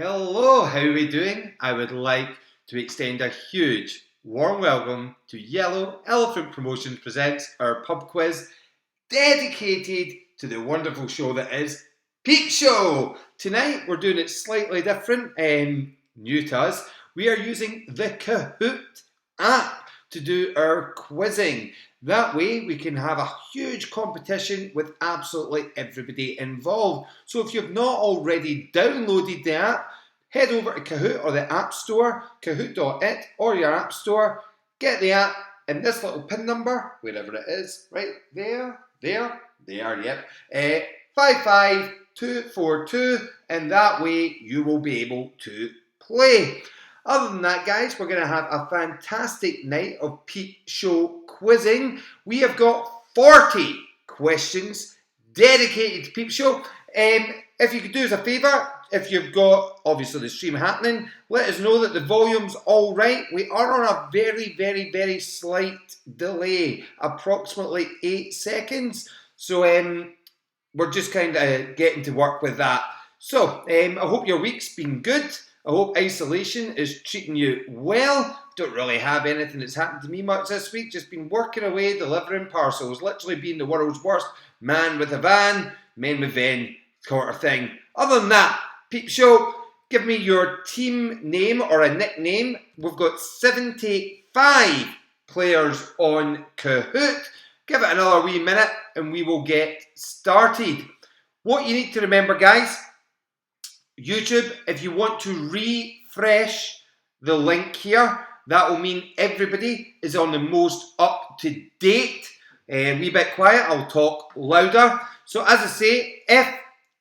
Hello, how are we doing? I would like to extend a huge warm welcome to Yellow Elephant Promotions presents our pub quiz dedicated to the wonderful show that is Peep Show. Tonight we're doing it slightly different and new to us. We are using the Kahoot app to do our quizzing. That way we can have a huge competition with absolutely everybody involved. So if you've not already downloaded the app, head over to Kahoot or the App Store, kahoot.it or your App Store, get the app and this little PIN number, wherever it is, right there, yep, 55242, and that way you will be able to play. Other than that, guys, we're going to have a fantastic night of Peep Show quizzing. We have got 40 questions dedicated to Peep Show. If you could do us a favour, if you've got, obviously, the stream happening, let us know that the volume's all right. We are on a very slight delay, approximately 8 seconds. So we're just kind of getting to work with that. So I hope your week's been good. I hope isolation is treating you well. Don't really have anything that's happened to me much this week. Just been working away, delivering parcels. Literally being the world's worst man with a van, men with van sort of thing. Other than that, Peep Show, give me your team name or a nickname. We've got 75 players on Kahoot. Give it another wee minute and we will get started. What you need to remember, guys, YouTube, if you want to refresh the link here, that will mean everybody is on the most up-to-date. A wee bit quiet, I'll talk louder. So as I say,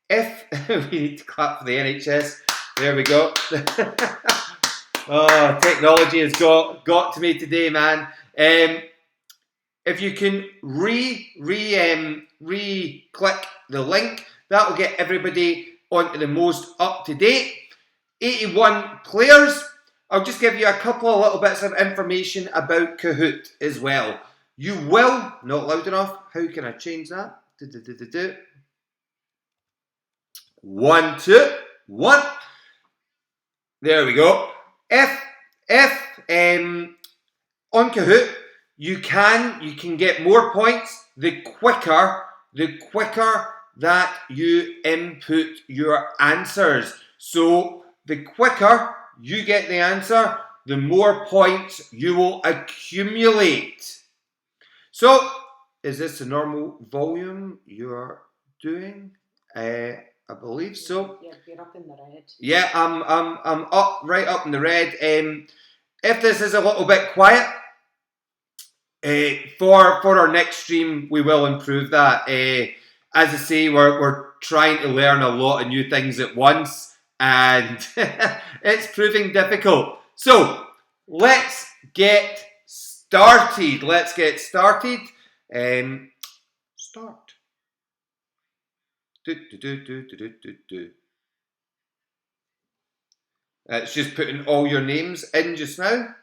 if we need to clap for the NHS, there we go. Oh, technology has got to me today, man. If you can re-click the link, that will get everybody onto the most up-to-date. 81 players. I'll just give you a couple of little bits of information about Kahoot as well. You will, not loud enough, how can I change that? 1, 2, 1. There we go. If on Kahoot, you can get more points the quicker that you input your answers. So the quicker you get the answer, the more points you will accumulate. So, is this the normal volume you're doing? I believe so. Yeah, you're up in the red. Yeah, I'm up, right up in the red. If this is a little bit quiet, for our next stream, we will improve that. As I say, we're trying to learn a lot of new things at once, and it's proving difficult. So, let's get started. Start. It's just putting all your names in just now.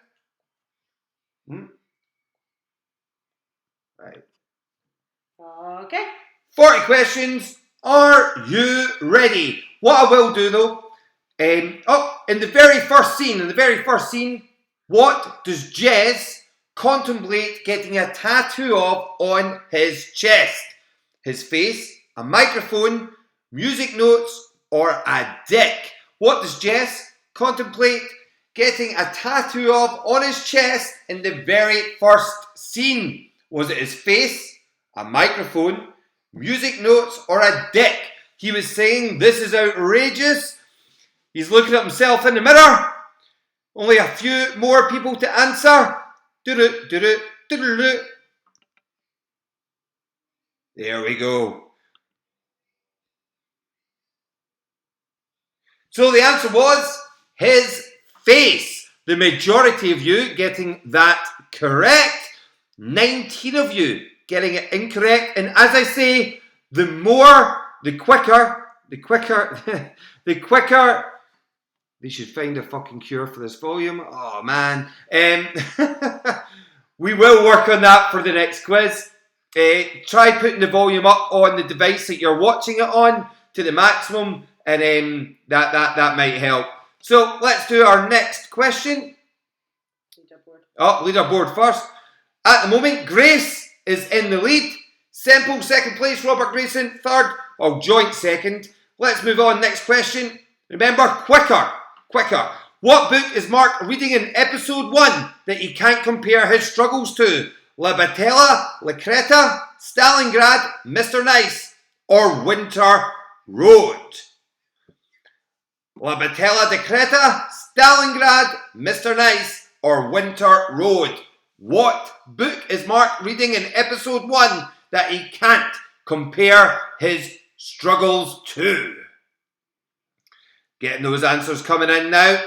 Right. Okay. 40 questions. Are you ready? What I will do though, in the very first scene, what does Jez contemplate getting a tattoo of on his chest? His face, a microphone, music notes, or a dick? What does Jez contemplate getting a tattoo of on his chest in the very first scene? Was it his face, a microphone, music notes, or a dick? He was saying, this is outrageous. He's looking at himself in the mirror. Only a few more people to answer. There we go. So the answer was his face. The majority of you getting that correct. 19 of you getting it incorrect. And as I say, the quicker, they should find a fucking cure for this volume. Oh, man. We will work on that for the next quiz. Try putting the volume up on the device that you're watching it on to the maximum. and that might help. So let's do our next question. Leaderboard. Oh, leaderboard first. At the moment, Grace is in the lead. Semple second place, Robert Grayson third, or joint second. Let's move on. Next question. Remember, quicker. What book is Mark reading in episode 1 that he can't compare his struggles to? La Battaglia, La Creta, Stalingrad, Mr. Nice, or Winter Road? La Battaglia de Creta, Stalingrad, Mr. Nice, or Winter Road? What book is Mark reading in episode 1 that he can't compare his struggles to? Getting those answers coming in now.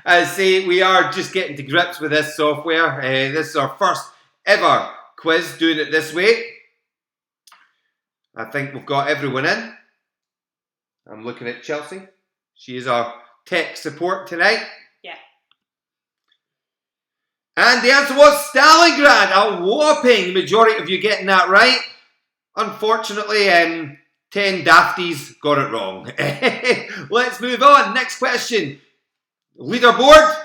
I say we are just getting to grips with this software. This is our first ever quiz doing it this way. I think we've got everyone in. I'm looking at Chelsea. She is our tech support tonight. Yeah. And the answer was Stalingrad. A whopping majority of you getting that right. Unfortunately, 10 dafties got it wrong. Let's move on. Next question. Leaderboard.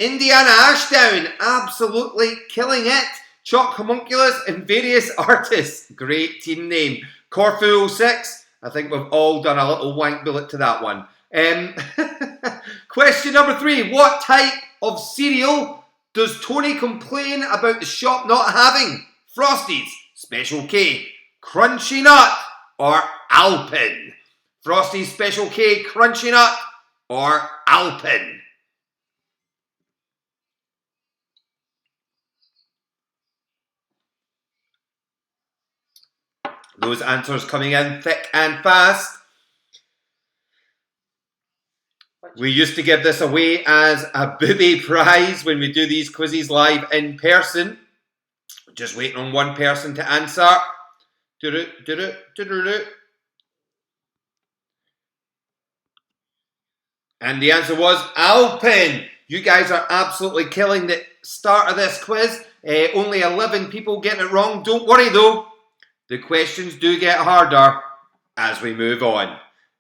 Indiana Ashdown. Absolutely killing it. Chalk Homunculus and various artists. Great team name. Corfu 06. I think we've all done a little wank bullet to that one. Question number 3. What type of cereal does Tony complain about the shop not having? Frosties, Special K, Crunchy Nut, or Alpen? Frosties, Special K, Crunchy Nut, or Alpen? Those answers coming in thick and fast. We used to give this away as a booby prize when we do these quizzes live in person. Just waiting on one person to answer. And the answer was Alpen. You guys are absolutely killing the start of this quiz. Only 11 people getting it wrong. Don't worry though. The questions do get harder as we move on.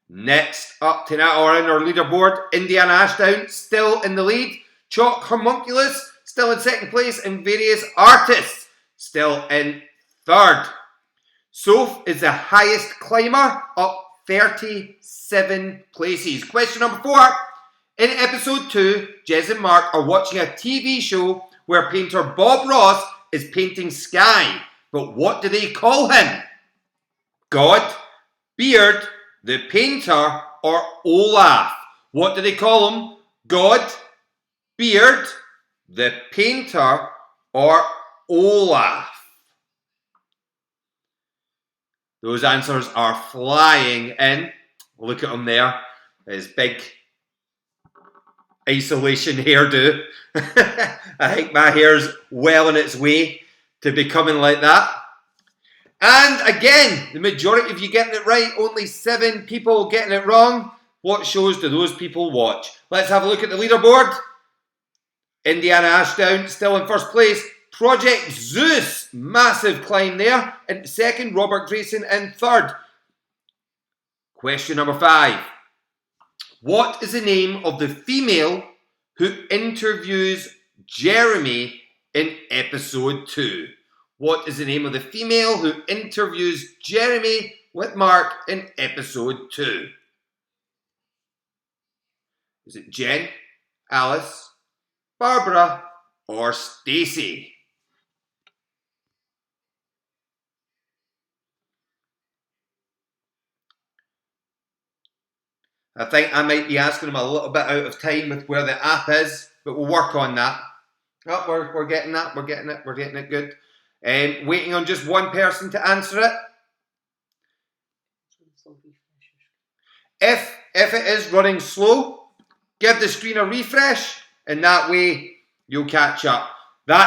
Next up tonight, or in our leaderboard, Indiana Ashdown still in the lead. Chalk Homunculus still in second place, and various artists still in third. Soph is the highest climber, up 37 places. Question number 4. In episode 2, Jez and Mark are watching a TV show where painter Bob Ross is painting Sky. But what do they call him? God, Beard, the painter, or Olaf? What do they call him? God, Beard, the painter, or Olaf? Those answers are flying in. Look at him there. His big isolation hairdo. I think my hair's well on its way to becoming like that. And again, the majority of you getting it right, only 7 people getting it wrong. What shows do those people watch? Let's have a look at the leaderboard. Indiana Ashdown still in first place. Project Zeus, massive climb there. In second, Robert Grayson in third. Question number 5. What is the name of the female who interviews Jeremy in episode 2? What is the name of the female who interviews Jeremy with Mark in episode 2? Is it Jen, Alice, Barbara, or Stacy? I think I might be asking him a little bit out of time with where the app is, but we'll work on that. Oh, we're getting that. We're getting it good. Waiting on just one person to answer it. If it is running slow, give the screen a refresh, and that way you'll catch up. We've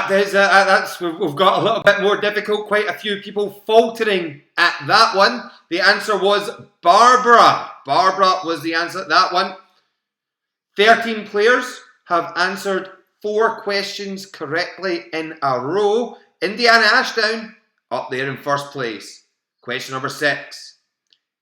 got a little bit more difficult. Quite a few people faltering at that one. The answer was Barbara. Barbara was the answer at that one. 13 players have answered 4 questions correctly in a row. Indiana Ashdown up there in first place. Question number 6.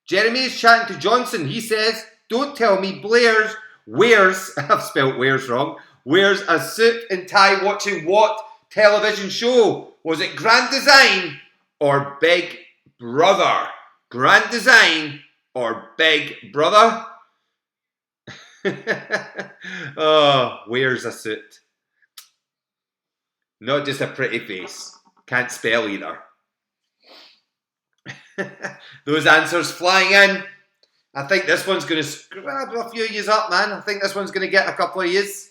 Jeremy is chatting to Johnson. He says, don't tell me Blair's wears, I've spelt wears wrong, wears a suit and tie watching what television show? Was it Grand Design or Big Brother? Grand Design or Big Brother? Oh, wears a suit. Not just a pretty face. Can't spell either. Those answers flying in. I think this one's going to grab a few years up, man. I think this one's going to get a couple of years.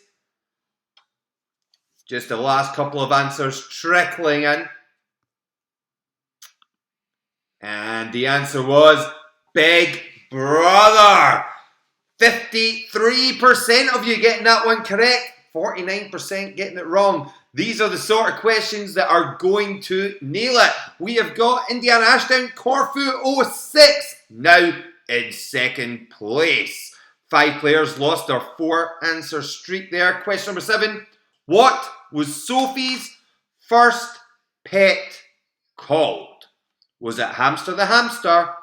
Just the last couple of answers trickling in. And the answer was Big Brother. 53% of you getting that one correct. 49% getting it wrong. These are the sort of questions that are going to nail it. We have got Indiana Ashdown, Corfu 06, now in second place. 5 players lost their 4 answer streak there. Question number 7. What was Sophie's first pet called? Was it Hamster the Hamster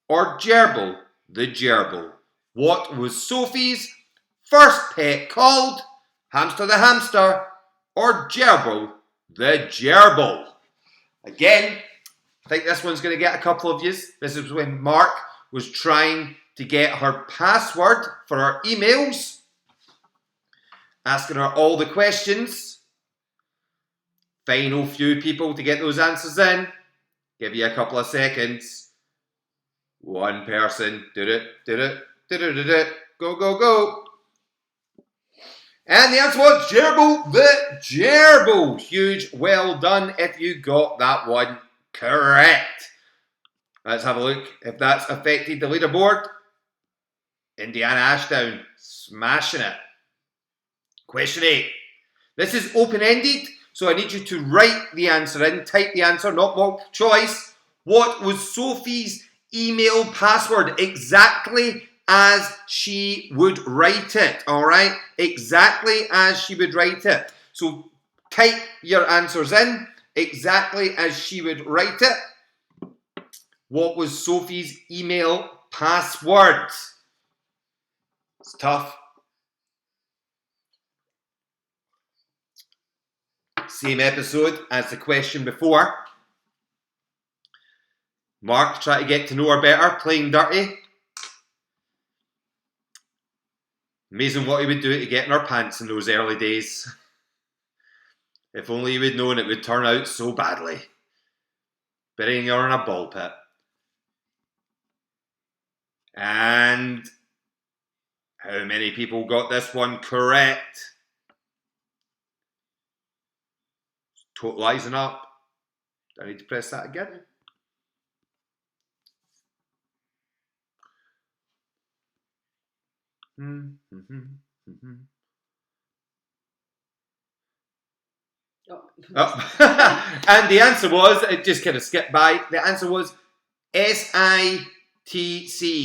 or Gerbil the Gerbil? What was Sophie's first pet called? Hamster the Hamster or Gerbil the Gerbil? Again, I think this one's going to get a couple of yous. This is when Mark was trying to get her password for her emails, asking her all the questions. Final few people to get those answers in. Give you a couple of seconds. One person. Did it. Go, go, go. And the answer was Gerbil the Gerbil. Huge well done if you got that one correct. Let's have a look if that's affected the leaderboard. Indiana Ashdown smashing it. Question 8. This is open-ended, so I need you to write the answer in. Type the answer, not multiple choice. What was Sophie's email password? Exactly as she would write it, alright? Exactly as she would write it. So type your answers in exactly as she would write it. What was Sophie's email password? It's tough. Same episode as the question before. Mark trying to get to know her better, playing dirty. Amazing what he would do to get in her pants in those early days. If only he would known it would turn out so badly. Burying her in a ball pit. And how many people got this one correct? Totalising up. Do I need to press that again? Oh. And the answer was, it just kind of skipped by, the answer was SITC,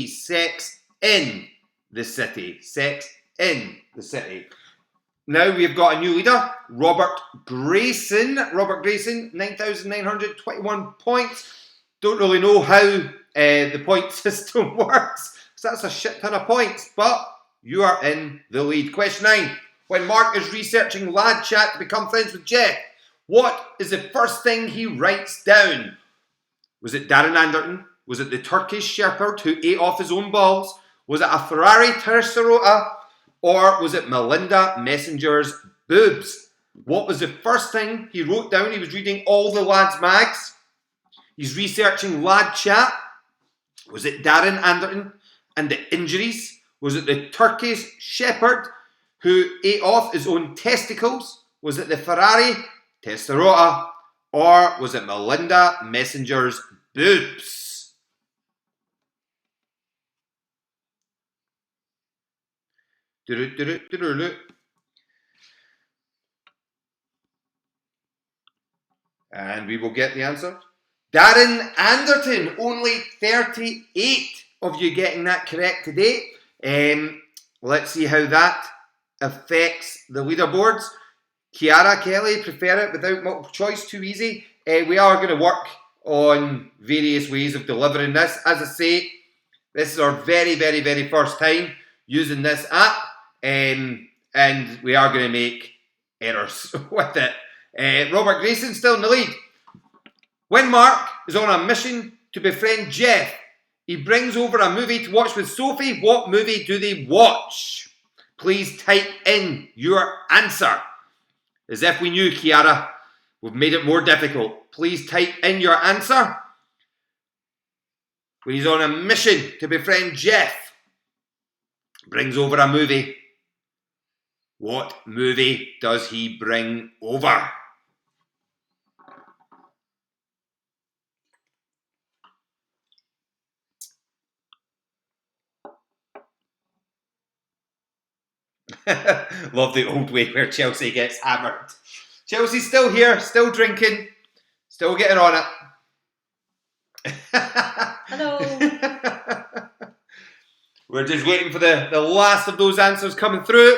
Sex in the City. Sex in the City. Now we've got a new leader, Robert Grayson. Robert Grayson, 9,921 points. Don't really know how the point system works, because that's a shit ton of points, but you are in the lead. Question 9. When Mark is researching lad chat to become friends with Jeff, what is the first thing he writes down? Was it Darren Anderton? Was it the Turkish Shepherd who ate off his own balls? Was it a Ferrari Testarossa? Or was it Melinda Messenger's boobs? What was the first thing he wrote down? He was reading all the lads' mags. He's researching lad chat. Was it Darren Anderton and the injuries? Was it the Turkish Shepherd who ate off his own testicles? Was it the Ferrari Testarossa? Or was it Melinda Messenger's boobs? And we will get the answer. Darren Anderton, only 38 of you getting that correct today. Let's see how that affects the leaderboards. Kiara, Kelly, prefer it without multiple choice, too easy. We are going to work on various ways of delivering this. As I say, this is our very, very, very first time using this app, and we are going to make errors with it. Robert Grayson still in the lead. When Mark is on a mission to befriend Jeff, he brings over a movie to watch with Sophie. What movie do they watch? Please type in your answer. As if we knew, Kiara. We've made it more difficult. Please type in your answer. When he's on a mission to befriend Jeff, brings over a movie. What movie does he bring over? Love the old way where Chelsea gets hammered. Chelsea's still here, still drinking, still getting on it. Hello. We're just waiting for the last of those answers coming through.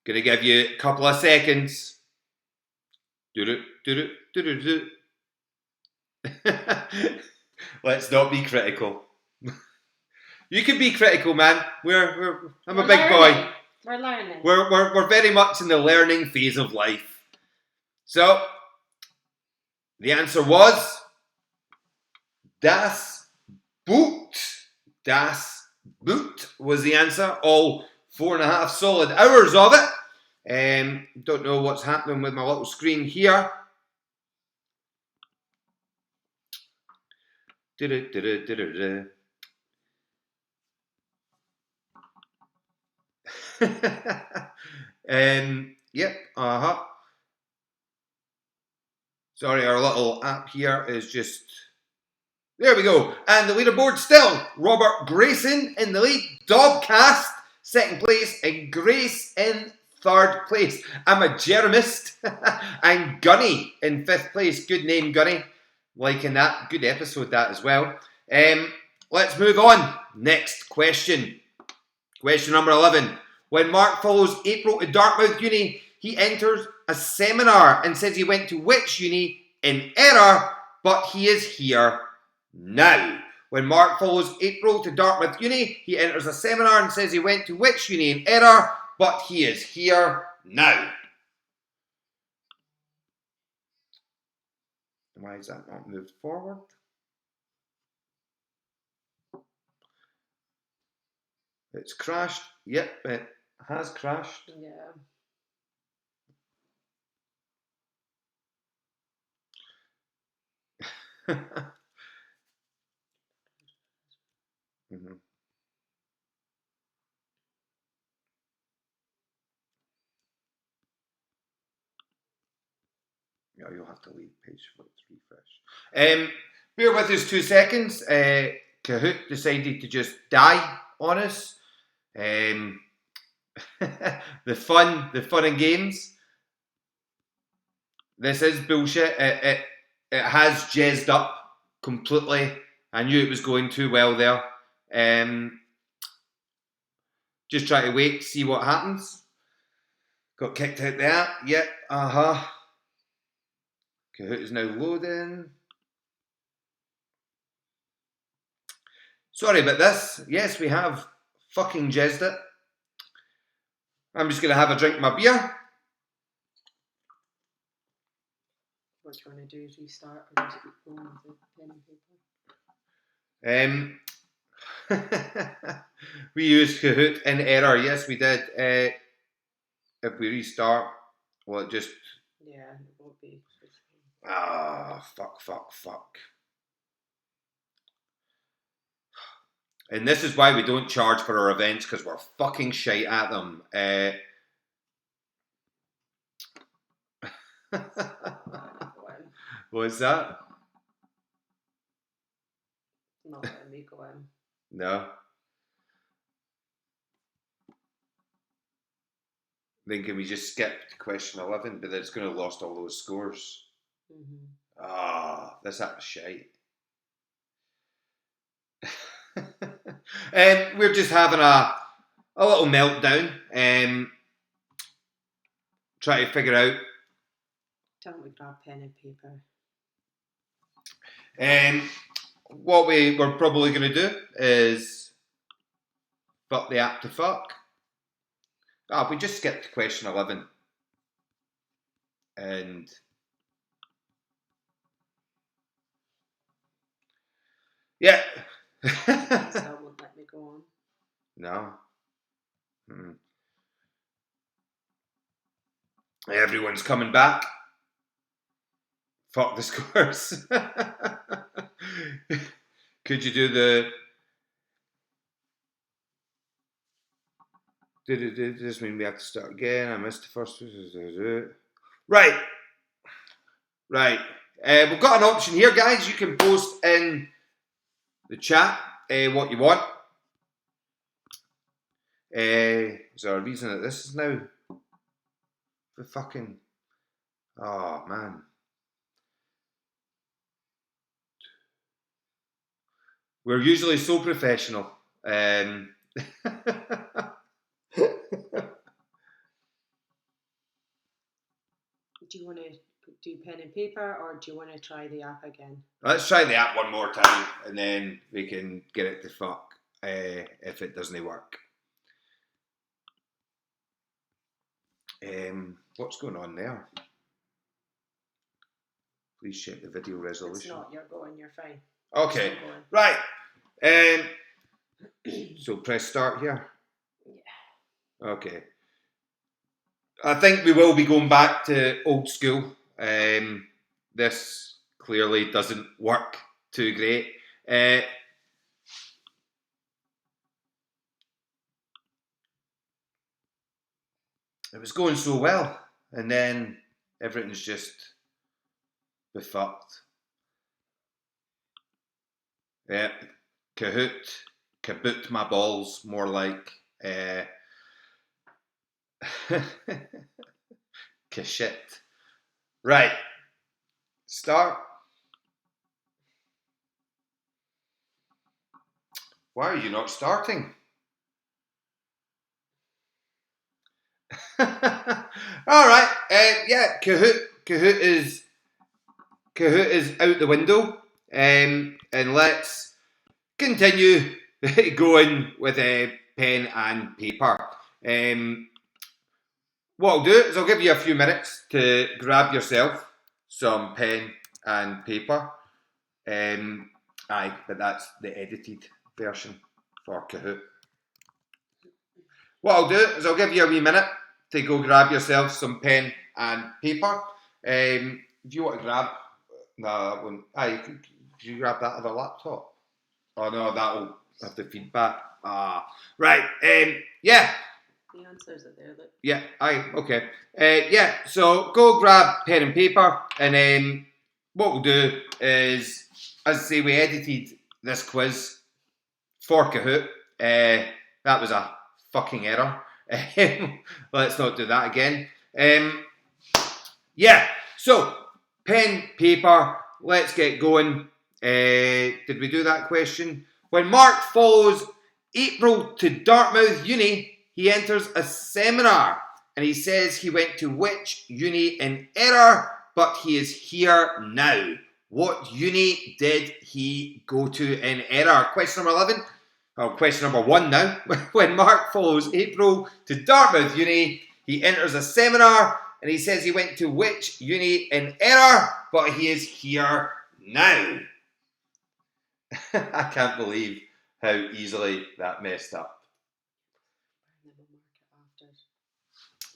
Gonna give you a couple of seconds. Let's not be critical. You can be critical, man. I'm a big boy. We're learning. We're very much in the learning phase of life. So, the answer was Das Boot. Das Boot was the answer. All 4.5 solid hours of it. Don't know what's happening with my little screen here. Yep, Sorry, our little app here is just... There we go. And the leaderboard still, Robert Grayson in the lead, Dobcast second place, and Grace in third place. I'm a Jeremist, and Gunny in 5th place. Good name, Gunny. Liking that. Good episode, that as well. Let's move on. Next question. Question number 11. When Mark follows April to Dartmouth Uni, he enters a seminar and says he went to which uni in error, but he is here now. When Mark follows April to Dartmouth Uni, he enters a seminar and says he went to which uni in error, but he is here now. Why is that not moved forward? It's crashed. Yep, it has crashed. Yeah. Mm-hmm. Yeah, you'll have to leave page 43 fresh. Bear with us 2 seconds. Kahoot decided to just die on us. The fun and games. This is bullshit. It has jazzed up completely. I knew it was going too well there. Just try to wait, see what happens. Got kicked out there. Yep. Kahoot is now loading. Sorry about this. Yes, we have fucking jazzed it. I'm just going to have a drink of my beer. What you want to do is restart or just keep going with the pen and paper? We used Kahoot in error. Yes, we did. If we restart, well, it just... Yeah, it won't be. Fuck. And this is why we don't charge for our events, because we're fucking shite at them. What's that? Not letting me go in. No. Then can we just skip to question 11? But it's going to lost all those scores. Mm-hmm. This app is shite. We're just having a little meltdown. try to figure out. Don't we grab pen and paper? What we're probably going to do is fuck the app to fuck. We just skipped to question 11. And yeah. Still won't let me go on. No. Everyone's coming back. Fuck the scores. Could you do the... Does this mean we have to start again? I missed the first... Right. We've got an option here, guys. You can post in the chat what you want. Is there a reason that this is now... The fucking... Oh, man. We're usually so professional. Do you want to do pen and paper, or do you want to try the app again? Let's try the app one more time, and then we can get it to fuck if it doesn't work. What's going on there? Please check the video resolution. It's not, you're fine. Okay, right. So press start here. Yeah. Okay. I think we will be going back to old school. This clearly doesn't work too great. It was going so well, and then everything's just befucked. Yeah, kaboot my balls, more like shit. Right, start. Why are you not starting? All right, yeah, Kahoot is out the window, and let's continue going with a pen and paper. What I'll do is I'll give you a few minutes to grab yourself some pen and paper. But that's the edited version for Kahoot. What I'll do is I'll give you a wee minute to go grab yourself some pen and paper. If you want to grab... No, that won't... Could you grab that other laptop? Oh no, that'll have the feedback. Right, yeah. The answers are there. Look. Yeah, okay. Yeah, so go grab pen and paper, and then what we'll do is, as I say, we edited this quiz for Kahoot. That was a fucking error. Let's not do that again. Yeah, so pen, paper, let's get going. Did we do that question? When Mark follows April to Dartmouth Uni, he enters a seminar and he says he went to which uni in error, but he is here now. What uni did he go to in error? Question number 11. Question number 1 now. When Mark follows April to Dartmouth Uni, he enters a seminar and he says he went to which uni in error, but he is here now. I can't believe how easily that messed up.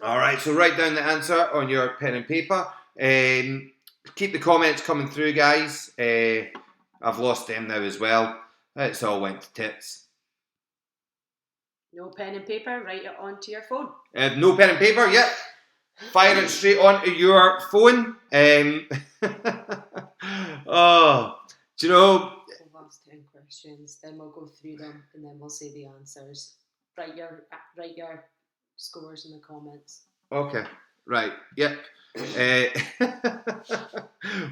Alright, so write down the answer on your pen and paper. Keep the comments coming through, guys. I've lost them now as well. It's all went to tits. No pen and paper, write it onto your phone. No pen and paper, yep. Fire it straight onto your phone. Oh, do you know... We'll ask 10 questions, then we'll go through them, and then we'll say the answers. Write your scores in the comments. Okay, right, yep.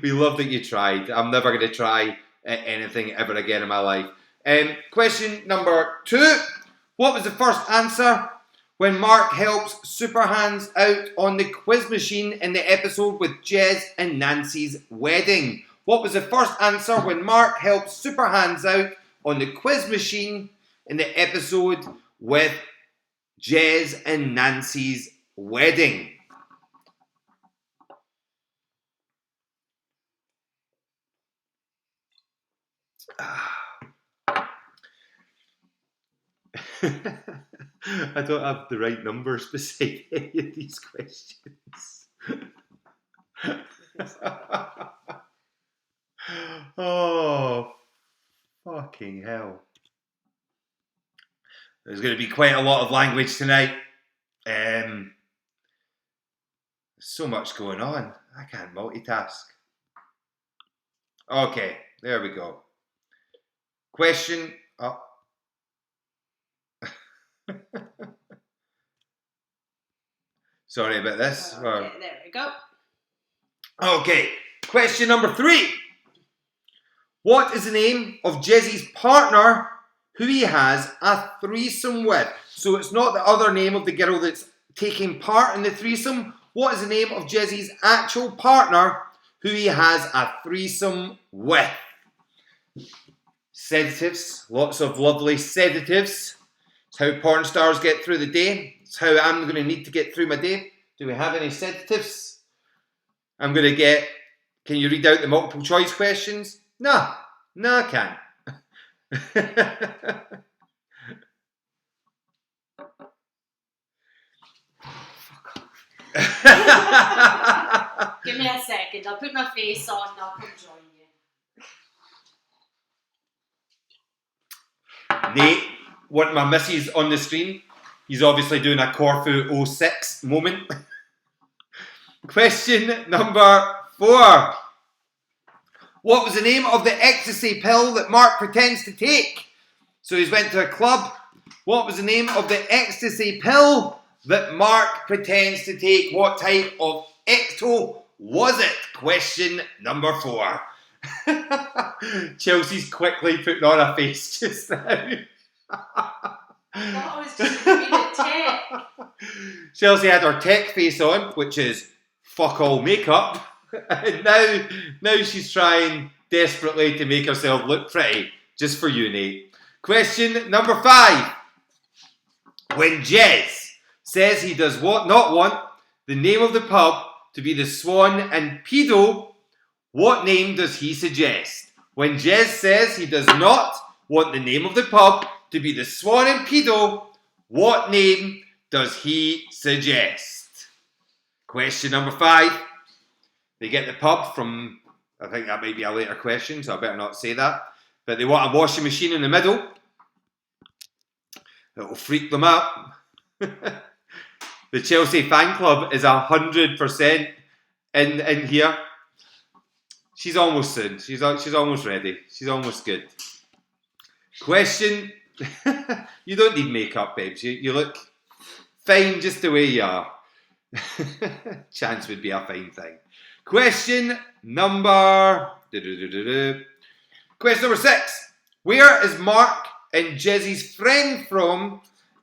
We love that you tried. I'm never going to try anything ever again in my life. Question number 2. What was the first answer when Mark helps Superhands out on the quiz machine in the episode with Jez and Nancy's wedding? What was the first answer when Mark helps Superhands out on the quiz machine in the episode with Jez and Nancy's wedding? I don't have the right numbers beside any of these questions. Oh, fucking hell. There's going to be quite a lot of language tonight. So much going on. I can't multitask. Okay, there we go. Question. Oh. Sorry about this. Okay, there we go. Okay, question number 3. What is the name of Jezzy's partner who he has a threesome with? So it's not the other name of the girl that's taking part in the threesome. What is the name of Jezzy's actual partner who he has a threesome with? Sedatives, lots of lovely sedatives. It's how porn stars get through the day. It's how I'm going to need to get through my day. Do we have any sedatives? I'm going to get... Can you read out the multiple choice questions? No, I can't. Give me a second. I'll put my face on and I'll come join you. Nate, what my missus on the screen, he's obviously doing a Corfu 06 moment. Question number 4. What was the name of the ecstasy pill that Mark pretends to take? So he's went to a club. What was the name of the ecstasy pill that Mark pretends to take? What type of ecto was it? Question number 4. Chelsea's quickly putting on a face just now. I thought it was just going to be the tech. Chelsea had her tech face on, which is fuck all makeup. And now she's trying desperately to make herself look pretty. Just for you, Nate. Question number 5. When Jez says he does not want the name of the pub to be the Swan and Pedo, what name does he suggest? When Jez says he does not want the name of the pub to be the Swan and Pedo, what name does he suggest? Question number 5. They get the pub from, I think that might be a later question, so I better not say that. But they want a washing machine in the middle. It'll freak them out. The Chelsea fan club is 100% in here. She's almost soon. She's almost ready. She's almost good. Question. You don't need makeup, babes. You look fine just the way you are. Chance would be a fine thing. Question number 6. Where is Mark and Jezzy's friend from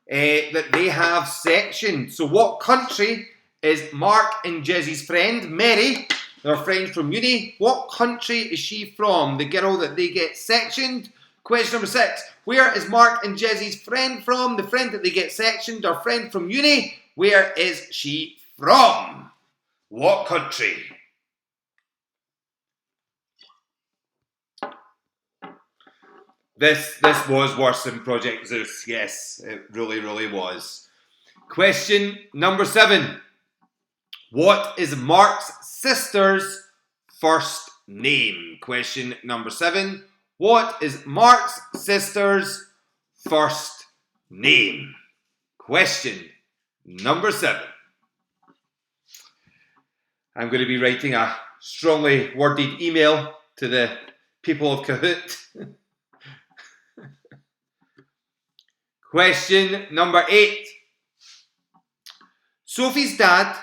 that they have sectioned? So what country is Mark and Jezzy's friend, Mary, their friend from uni? What country is she from? The girl that they get sectioned. Question number 6. Where is Mark and Jezzy's friend from? The friend that they get sectioned, their friend from uni. Where is she from? What country? This was worse than Project Zeus. Yes, it really was. Question number 7. What is Mark's sister's first name? Question number 7. What is Mark's sister's first name? Question number 7. I'm going to be writing a strongly worded email to the people of Kahoot. Question number 8. Sophie's dad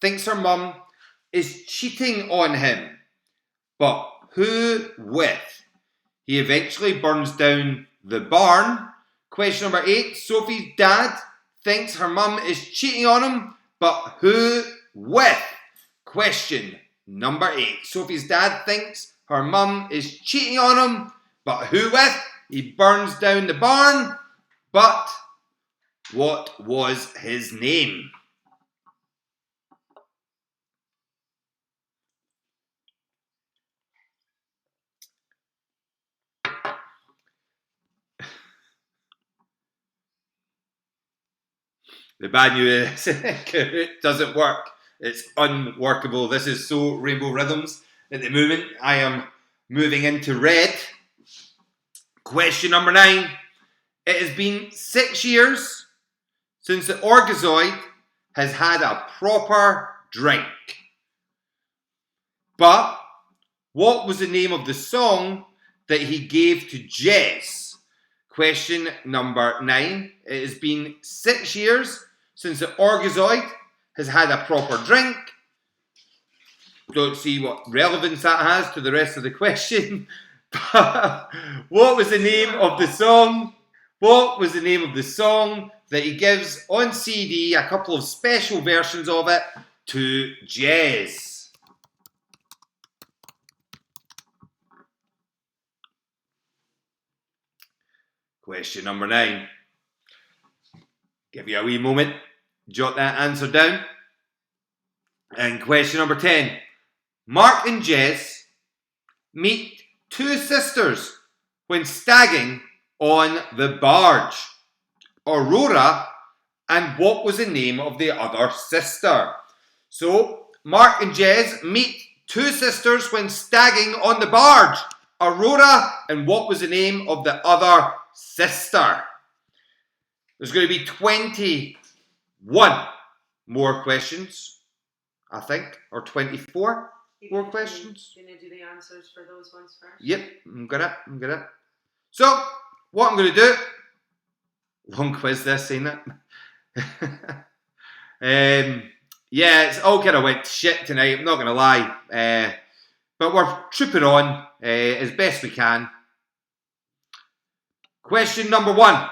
thinks her mum is cheating on him, but who with? He eventually burns down the barn. Question number 8. Sophie's dad thinks her mum is cheating on him, but who with? Question number 8. Sophie's dad thinks her mum is cheating on him, but who with? He burns down the barn, but what was his name? The bad news is it doesn't work. It's unworkable. This is so Rainbow Rhythms. At the moment, I am moving into red. Question number 9. It has been 6 years since the Orgazoid has had a proper drink. But what was the name of the song that he gave to Jez? Question number 9. It has been 6 years since the Orgazoid has had a proper drink. Don't see what relevance that has to the rest of the question. But what was the name of the song? What was the name of the song that he gives on CD, a couple of special versions of it, to Jez? Question number 9. Give you a wee moment. Jot that answer down. And question number 10. Mark and Jez meet 2 sisters when stagging on the barge. Aurora, and what was the name of the other sister? So, Mark and Jez meet 2 sisters when stagging on the barge. Aurora, and what was the name of the other sister? There's going to be 21 more questions, I think, or 24 more questions. You're going to do the answers for those ones first? Yep, I'm gonna. So, what I'm going to do, long quiz this, ain't it? Yeah, it's all kind of went shit tonight, I'm not going to lie. But we're trooping on as best we can. Question number 1,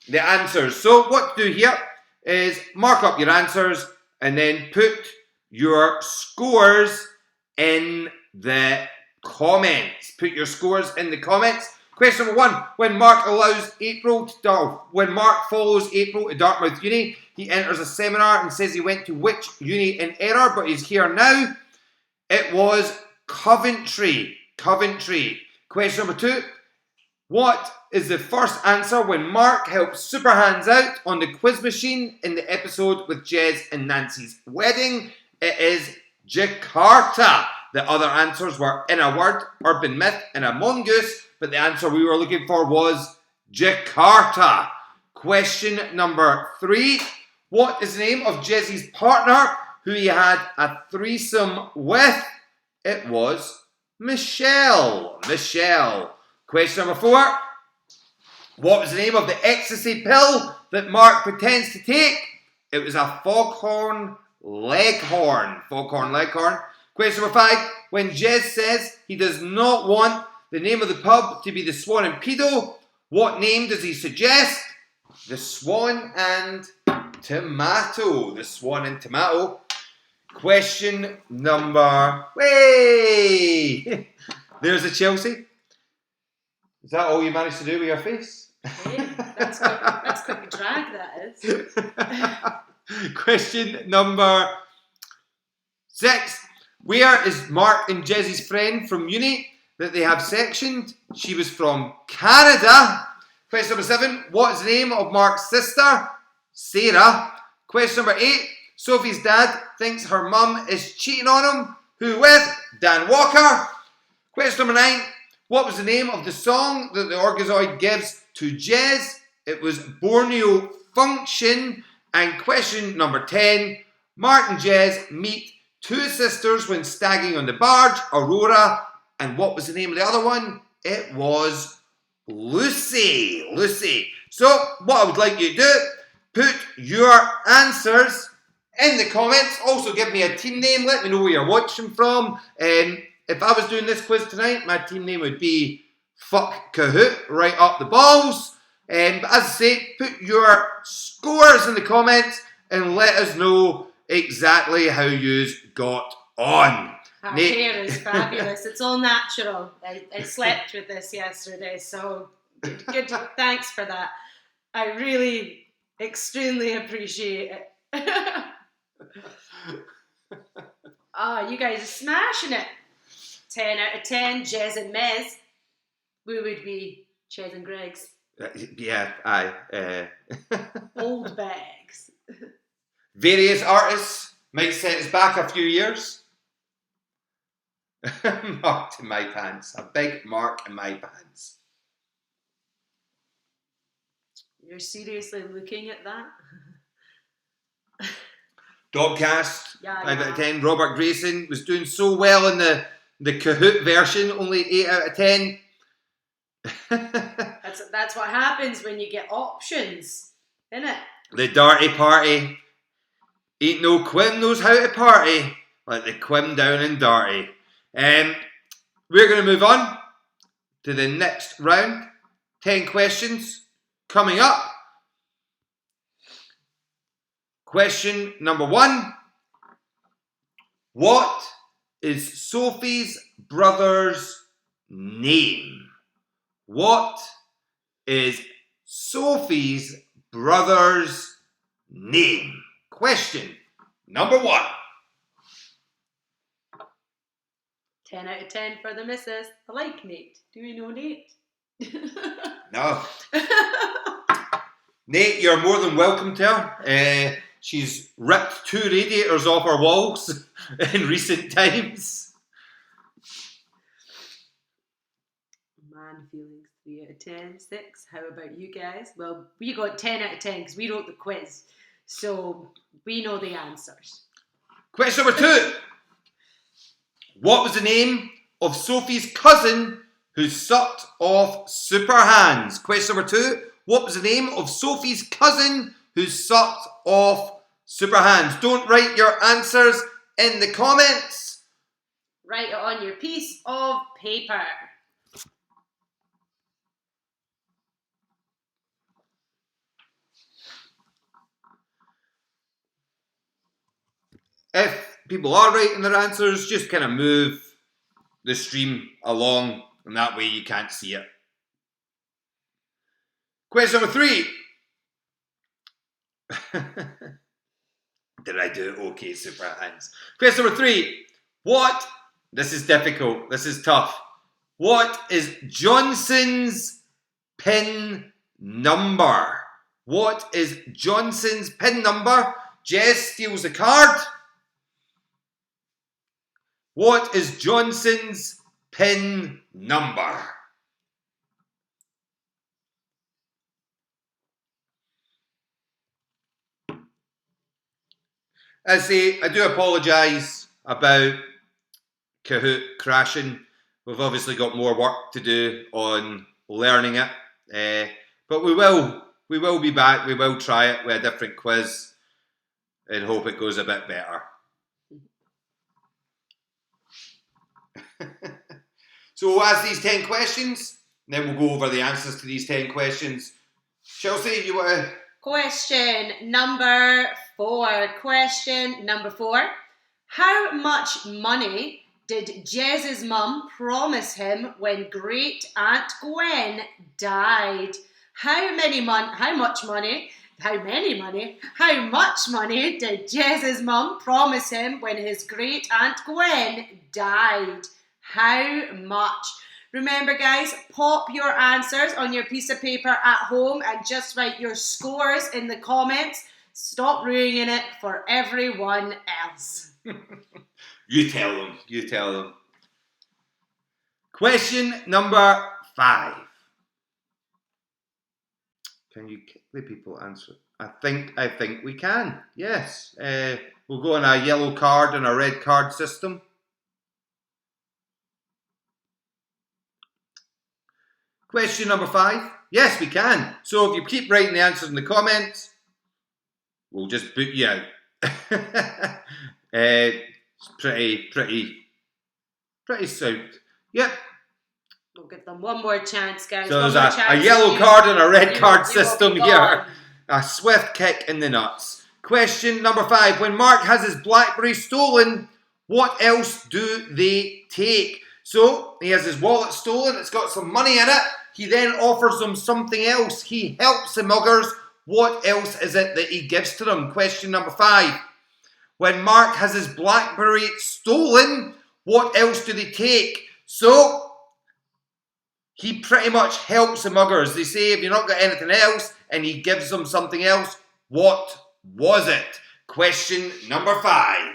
the answers. So what to do here is mark up your answers and then put your scores in the comments. Put your scores in the comments. Question number 1, when Mark follows April to Dartmouth Uni, he enters a seminar and says he went to which uni in error, but he's here now. It was Coventry. Question number 2, what is the first answer when Mark helps Superhands out on the quiz machine in the episode with Jez and Nancy's wedding? It is Jakarta. The other answers were In a Word, Urban Myth, and a Mongoose, but the answer we were looking for was Jakarta. Question number 3. What is the name of Jezzy's partner who he had a threesome with? It was Michelle. Question number 4. What was the name of the ecstasy pill that Mark pretends to take? It was a foghorn leghorn. Question number 5. When Jez says he does not want the name of the pub to be the Swan and Pedo, what name does he suggest? The Swan and Tomato. Question number... Way! There's a Chelsea. Is that all you managed to do with your face? Hey, that's quite a drag, that is. Question number 6. Where is Mark and Jezzy's friend from uni that they have sectioned? She was from Canada. Question number 7. What is the name of Mark's sister? Sarah. Question number 8. Sophie's dad thinks her mum is cheating on him. Who with? Dan Walker. Question number 9. What was the name of the song that the Orgazoid gives to Jez? It was Borneo Function. And question number 10. Mark and Jez meet 2 sisters when stagging on the barge. Aurora. And what was the name of the other one? It was Lucy. So, what I would like you to do, put your answers in the comments. Also, give me a team name. Let me know where you're watching from. If I was doing this quiz tonight, my team name would be Fuck Kahoot, right up the balls. But as I say, put your scores in the comments and let us know exactly how you got on. Her hair is fabulous. It's all natural. I slept with this yesterday, so good. Thanks for that. I really extremely appreciate it. Oh, you guys are smashing it. 10 out of 10, Jez and Mez. We would be Chez and Greg's. Yeah, aye. Old bags. Various artists might set us back a few years. Mark in my pants. A big mark in my pants. You're seriously looking at that? Dogcast, Yeah, 5 out of 10. Robert Grayson was doing so well in the Kahoot version, only 8 out of 10. That's what happens when you get options, isn't it? The Darty Party. Ain't no Quim knows how to party like the Quim down in Darty. We're going to move on to the next round. 10 questions coming up. Question number 1. What is Sophie's brother's name? What is Sophie's brother's name? Question number 1. 10 out of 10 for the missus. I like Nate. Do you know Nate? No. Nate, you're more than welcome to her. She's ripped 2 radiators off her walls in recent times. Man feelings 3 out of 10. 6. How about you guys? Well, we got 10 out of 10 because we wrote the quiz. So we know the answers. Question number 2. What was the name of Sophie's cousin who sucked off super hands? Question number 2. What was the name of Sophie's cousin who sucked off super hands? Don't write your answers in the comments. Write it on your piece of paper. If people are writing their answers, just kind of move the stream along, and that way you can't see it. Question number 3. Did I do it okay, super hands? Question number 3. This is difficult, this is tough. What is Johnson's PIN number? What is Johnson's PIN number? Jess steals the card. What is Johnson's PIN number? I say, I do apologise about Kahoot crashing. We've obviously got more work to do on learning it. But we will be back. We will try it with a different quiz and hope it goes a bit better. So we'll ask these 10 questions, and then we'll go over the answers to these 10 questions. Chelsea, you want to... Question number 4. Question number 4. How much money did Jez's mum promise him when Great Aunt Gwen died? How much money did Jez's mum promise him when his Great Aunt Gwen died? How much? Remember, guys, pop your answers on your piece of paper at home and just write your scores in the comments. Stop ruining it for everyone else. You tell them. Question number 5. Can you the people answer? I think we can. Yes. We'll go on a yellow card and a red card system. Question number 5. Yes, we can. So if you keep writing the answers in the comments, we'll just boot you out. It's pretty sound. Yep. We'll give them one more chance, guys. So there's a yellow card and a red card system here. A swift kick in the nuts. Question number 5. When Mark has his BlackBerry stolen, what else do they take? So he has his wallet stolen. It's got some money in it. He then offers them something else. He helps the muggers. What else is it that he gives to them? Question number 5. When Mark has his BlackBerry stolen, what else do they take? So he pretty much helps the muggers. They say, if you've not got anything else, and he gives them something else, what was it? Question number 5.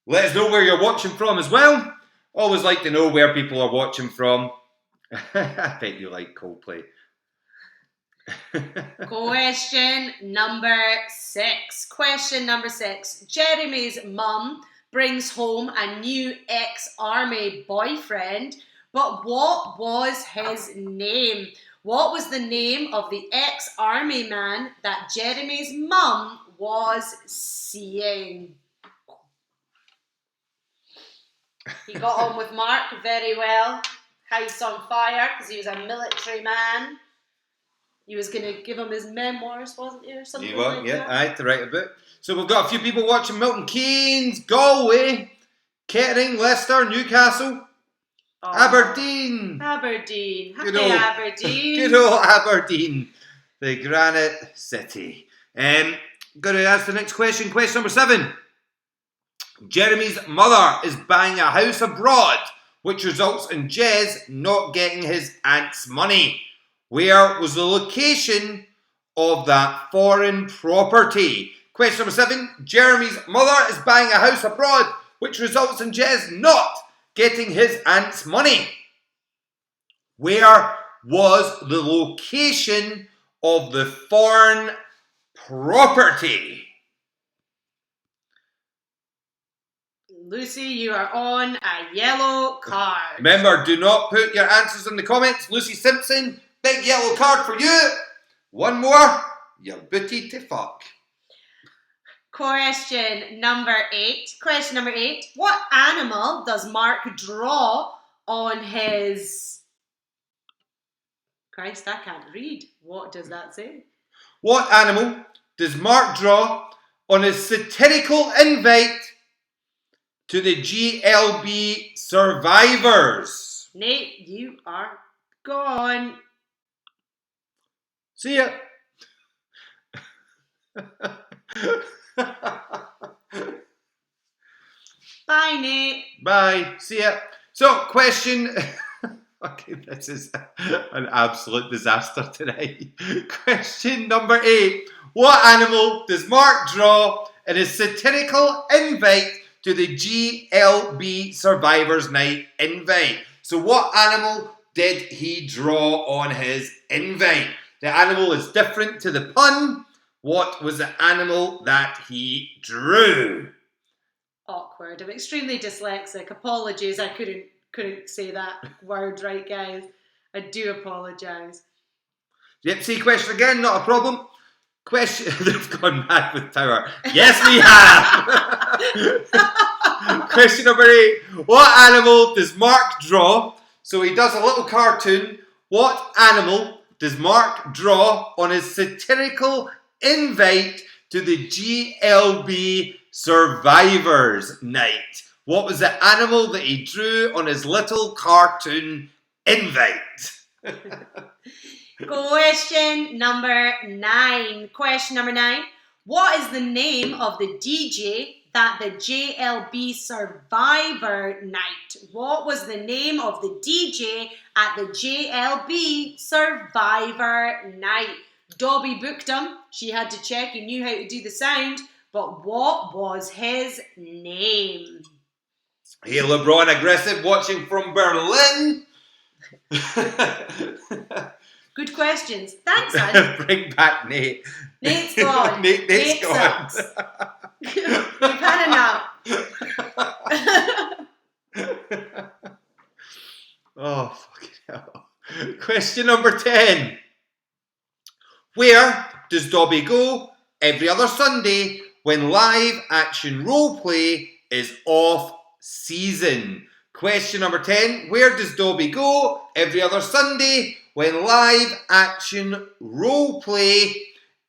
Let us know where you're watching from as well. Always like to know where people are watching from. I bet you like Coldplay. Question number 6. Question number 6. Jeremy's mum brings home a new ex-army boyfriend, but what was his name? What was the name of the ex-army man that Jeremy's mum was seeing? He got on with Mark very well. House on fire because he was a military man. He was going to give him his memoirs, wasn't he, or something like that? I had to write a book. So we've got a few people watching: Milton Keynes, Galway, Kettering, Leicester, Newcastle, Aberdeen. Aberdeen. Happy Aberdeen. Good old Aberdeen, the Granite City. Going to ask the next question. Question number 7. Jeremy's mother is buying a house abroad, which results in Jez not getting his aunt's money. Where was the location of that foreign property? Question number 7. Jeremy's mother is buying a house abroad, which results in Jez not getting his aunt's money. Where was the location of the foreign property? Lucy, you are on a yellow card. Remember, do not put your answers in the comments. Lucy Simpson, big yellow card for you. One more, you're booted to fuck. Question number 8. Question number 8. What animal does Mark draw on his... Christ, I can't read. What does that say? What animal does Mark draw on his satirical invite to the GLB survivors? Nate, you are gone. See ya. Bye, Nate. Bye. See ya. So, question... Okay, this is an absolute disaster tonight. Question number 8. What animal does Mark draw in his satirical invite to the GLB Survivors Night invite? So what animal did he draw on his invite? The animal is different to the pun. What was the animal that he drew? Awkward. I'm extremely dyslexic. Apologies, I couldn't say that word right, guys. I do apologise. Yep, see, question again, not a problem. Question, they've gone mad with Tower. Yes, we have. Question number 8. What animal does Mark draw? So he does a little cartoon. What animal does Mark draw on his satirical invite to the GLB Survivors Night? What was the animal that he drew on his little cartoon invite? Question number 9. Question number 9. What is the name of the DJ at the JLB Survivor Night? What was the name of the DJ at the JLB Survivor Night? Dobby booked him. She had to check. He knew how to do the sound. But what was his name? Hey, LeBron Aggressive watching from Berlin. Good questions. Thanks, hon. Bring back Nate. Nate's gone. Nate's gone. You've had enough. Oh, fucking hell. Question number 10. Where does Dobby go every other Sunday when live action role play is off season. Question number 10. Where does Dobby go every other Sunday when live action role play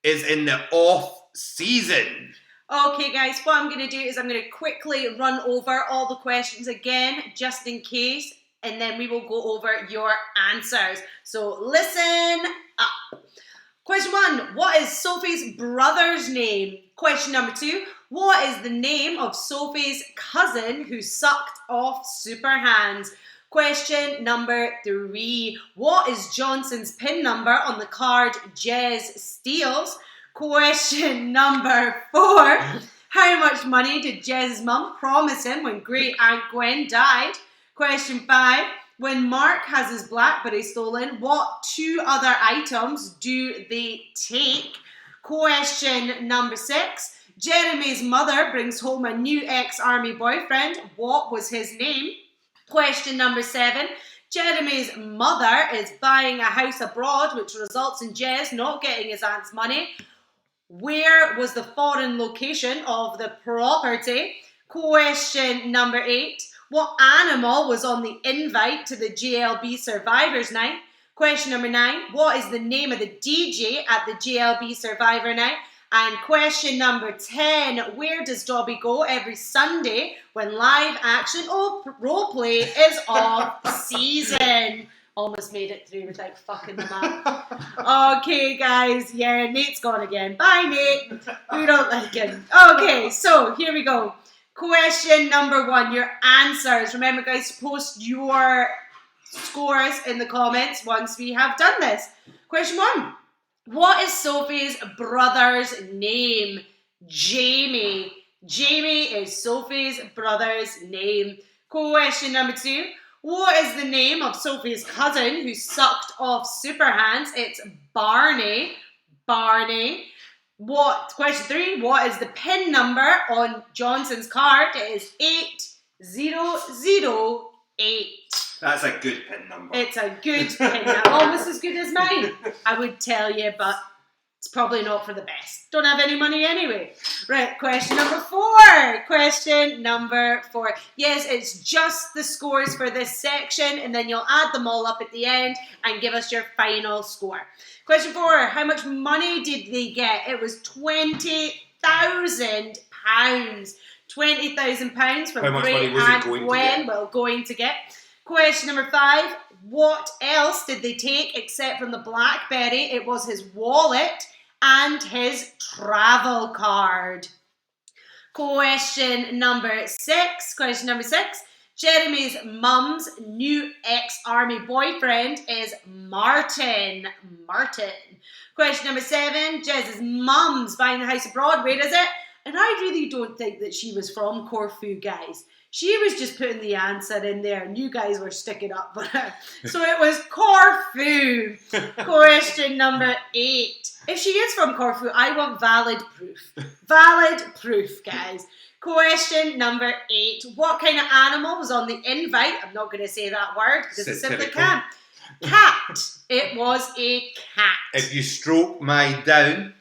is in the off season? Okay, guys, what I'm going to do is I'm going to quickly run over all the questions again, just in case, and then we will go over your answers. So listen up. Question 1, what is Sophie's brother's name? Question number 2, what is the name of Sophie's cousin who sucked off Super Hands? Question number 3, what is Johnson's PIN number on the card Jez steals? Question number 4, how much money did Jez's mum promise him when Great Aunt Gwen died? Question 5, when Mark has his BlackBerry stolen, what 2 other items do they take? Question number 6, Jeremy's mother brings home a new ex-army boyfriend. What was his name? Question number 7, Jeremy's mother is buying a house abroad, which results in Jez not getting his aunt's money. Where was the foreign location of the property? Question number 8, what animal was on the invite to the JLB Survivors Night? Question number 9, what is the name of the DJ at the JLB Survivor Night? And question number 10, where does Dobby go every Sunday when live action role play is off season? Almost made it through without fucking them up. Okay, guys. Yeah, Nate's gone again. Bye, Nate. We don't like him. Okay, so here we go. Question number 1, your answers. Remember, guys, to post your scores in the comments once we have done this. Question 1. What is Sophie's brother's name? Jamie. Jamie is Sophie's brother's name. Question number 2. What is the name of Sophie's cousin who sucked off Super Hands? It's Barney. Barney. Question 3. What is the PIN number on Johnson's card? It is 8008. That's a good PIN number. It's a good PIN number. Almost as good as mine, I would tell you, but it's probably not for the best. Don't have any money anyway. Right, question number 4. Question number 4. Yes, it's just the scores for this section, and then you'll add them all up at the end and give us your final score. Question 4. How much money did they get? It was £20,000. £20,000 from Great Aunt Gwen. Well, going to get. Question number 5. What else did they take except from the BlackBerry? It was his wallet and his travel card. Question number 6. Question number 6. Jeremy's mum's new ex-army boyfriend is Martin. Martin. Question number 7. Jez's mum's buying a house abroad. Where is it? And I really don't think that she was from Corfu, guys. She was just putting the answer in there and you guys were sticking up for her. So it was Corfu. Question number 8. If she is from Corfu, I want valid proof. Valid proof, guys. Question number 8. What kind of animal was on the invite? I'm not going to say that word because I simply can't. Cat. It was a cat. If you stroke my down,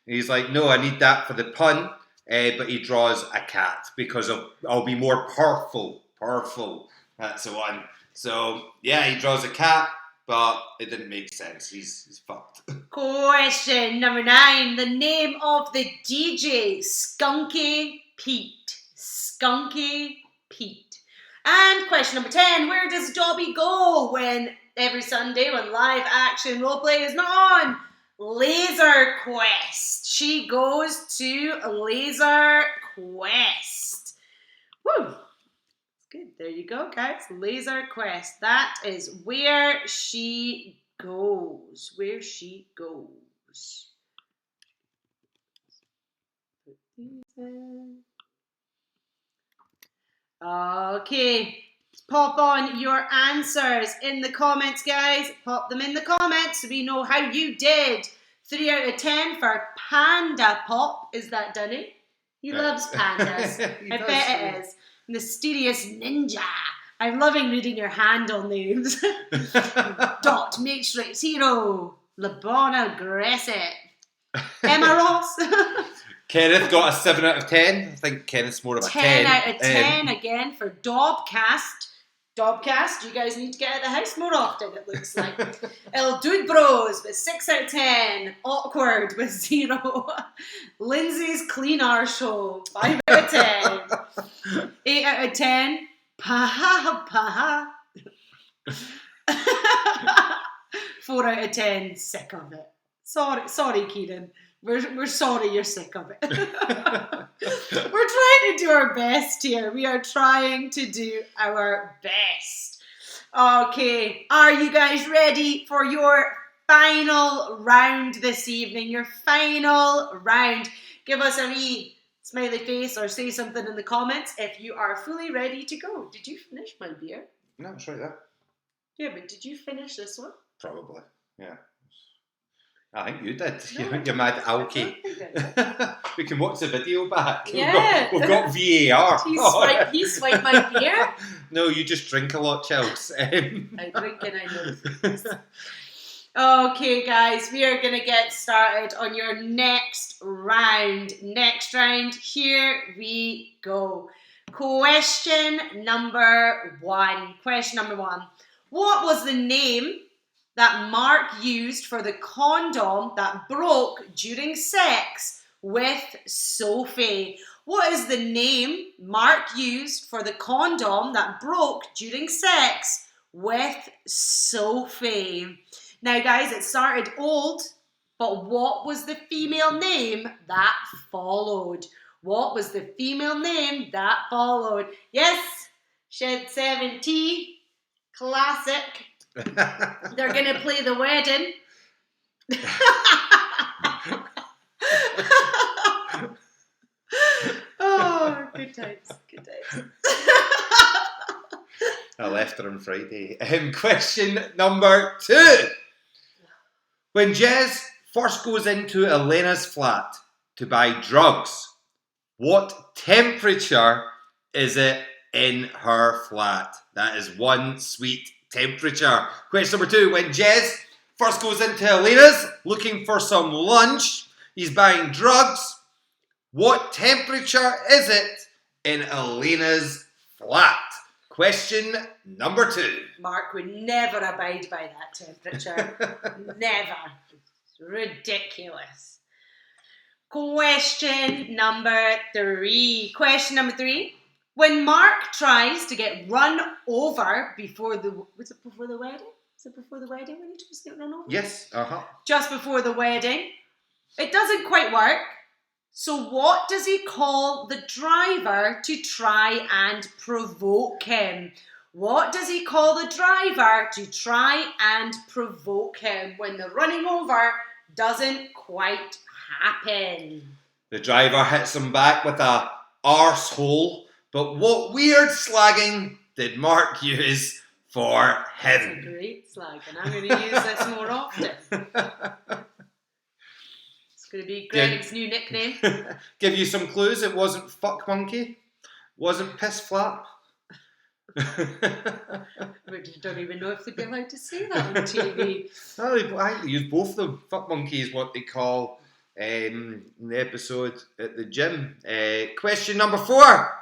he's like, no, I need that for the pun. But he draws a cat because I'll be more powerful. Powerful. That's the one. So, yeah, he draws a cat, but it didn't make sense. He's fucked. Question number 9. The name of the DJ, Skunky Pete. Skunky Pete. And question number 10. Where does Dobby go every Sunday when live action roleplay is not on? Laser Quest. She goes to Laser Quest. Woo! Good. There you go, guys. Laser Quest. That is where she goes. Where she goes. Put these in. Okay. Pop on your answers in the comments, guys. Pop them in the comments so we know how you did. 3 out of 10 for Panda Pop. Is that Dunny? He loves pandas. I bet it is. Mysterious Ninja. I'm loving reading your handle names. Dot Matrix Hero. Labona Gresset. Emma Ross. Kenneth got a 7 out of 10. I think Kenneth's more of a 10. 10 out of 10 again for Dobcast. Dobcast, you guys need to get out of the house more often, it looks like. El Dude Bros with 6 out of 10. Awkward with 0. Lindsay's Clean Our Show, 5 out of 10. 8 out of 10. Paha paha. 4 out of 10. Sick of it. Sorry, Kieran. We're sorry you're sick of it. We're trying to do our best here. We are trying to do our best. Okay, are you guys ready for your final round this evening? Your final round. Give us a wee smiley face or say something in the comments if you are fully ready to go. Did you finish my beer? No, it's right there. Yeah, but did you finish this one? Probably, yeah. I think you did. No, You're mad alky. We can watch the video back. Yeah. We've got VAR. He swiped my beer. No, you just drink a lot, Chels. I drink and I know. Okay, guys, we are going to get started on your next round. Next round, here we go. Question number one. What was the name that Mark used for the condom that broke during sex with Sophie? What is the name Mark used for the condom that broke during sex with Sophie? Now, guys, it started old, but what was the female name that followed? What was the female name that followed? Yes, Shed 70, classic. They're going to play the wedding. Oh, good times. I left her on Friday. Question number 2. When Jez first goes into Elena's flat to buy drugs, what temperature is it in her flat? That is one sweet temperature. Question number 2. When Jez first goes into Elena's looking for some lunch, he's buying drugs. What temperature is it in Elena's flat? Question number 2. Mark would never abide by that temperature. Never. It's ridiculous. Question number 3. When Mark tries to get run over before the... Was it before the wedding? When he tries to get run over? Yes, Just before the wedding. It doesn't quite work. So what does he call the driver to try and provoke him? What does he call the driver to try and provoke him when the running over doesn't quite happen? The driver hits him back with a arsehole, but what weird slagging did Mark use for him? That's a great slag, and I'm going to use this more often. Going to be Greg's new nickname. Give you some clues. It wasn't fuck monkey. Wasn't piss flap. We don't even know if they'd be allowed to say that on TV. No, I think they use both of them. Fuck monkey is what they call in the episode at the gym. Question number 4.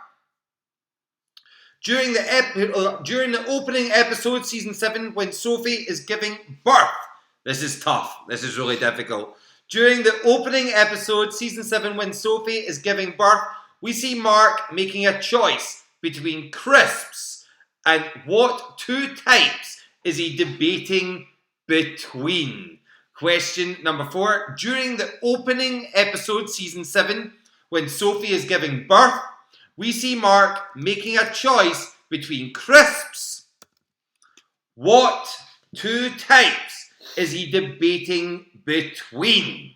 During the opening episode, season 7, when Sophie is giving birth. This is tough. This is really difficult. During the opening episode, season 7, when Sophie is giving birth, we see Mark making a choice between crisps and what 2 types is he debating between? Question number 4. During the opening episode, season 7, when Sophie is giving birth, we see Mark making a choice between crisps. What 2 types is he debating between?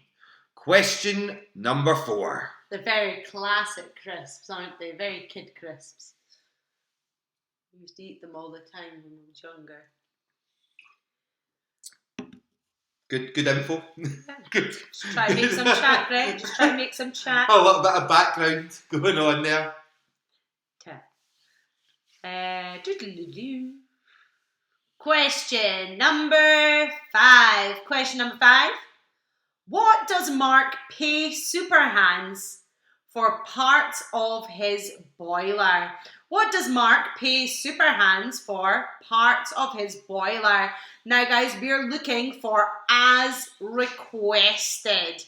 Question number 4. They're very classic crisps, aren't they? Very kid crisps. We used to eat them all the time when we were younger. Good info. Good. Just try and make some chat, Greg. Just try and make some chat. A little bit of background going on there. Question number 5. What does Mark pay Superhands for parts of his boiler? What does Mark pay Superhands for parts of his boiler? Now, guys, we're looking for as requested.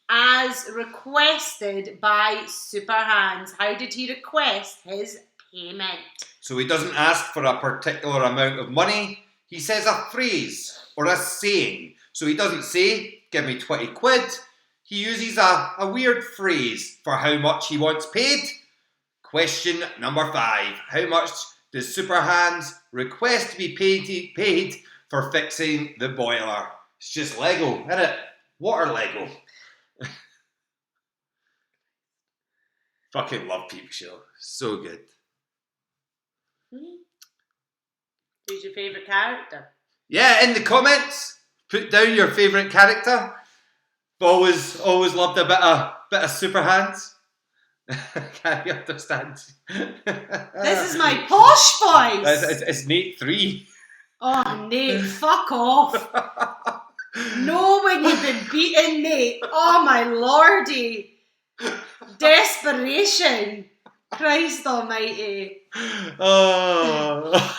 As requested by Superhands. How did he request his payment? So he doesn't ask for a particular amount of money. He says a phrase or a saying. So he doesn't say, give me 20 quid. He uses a weird phrase for how much he wants paid. Question number 5. How much does Superhands request to be paid for fixing the boiler? It's just Lego, isn't it? Water Lego. Fucking love Peep Show. So good. Who's your favourite character? Yeah, in the comments, put down your favourite character. Always loved a bit of Superhands. Can't you understand? This is my posh voice. It's Nate 3. Oh, Nate, fuck off. Know when you've been beaten, Nate. Oh, my lordy. Desperation. Christ almighty. Oh.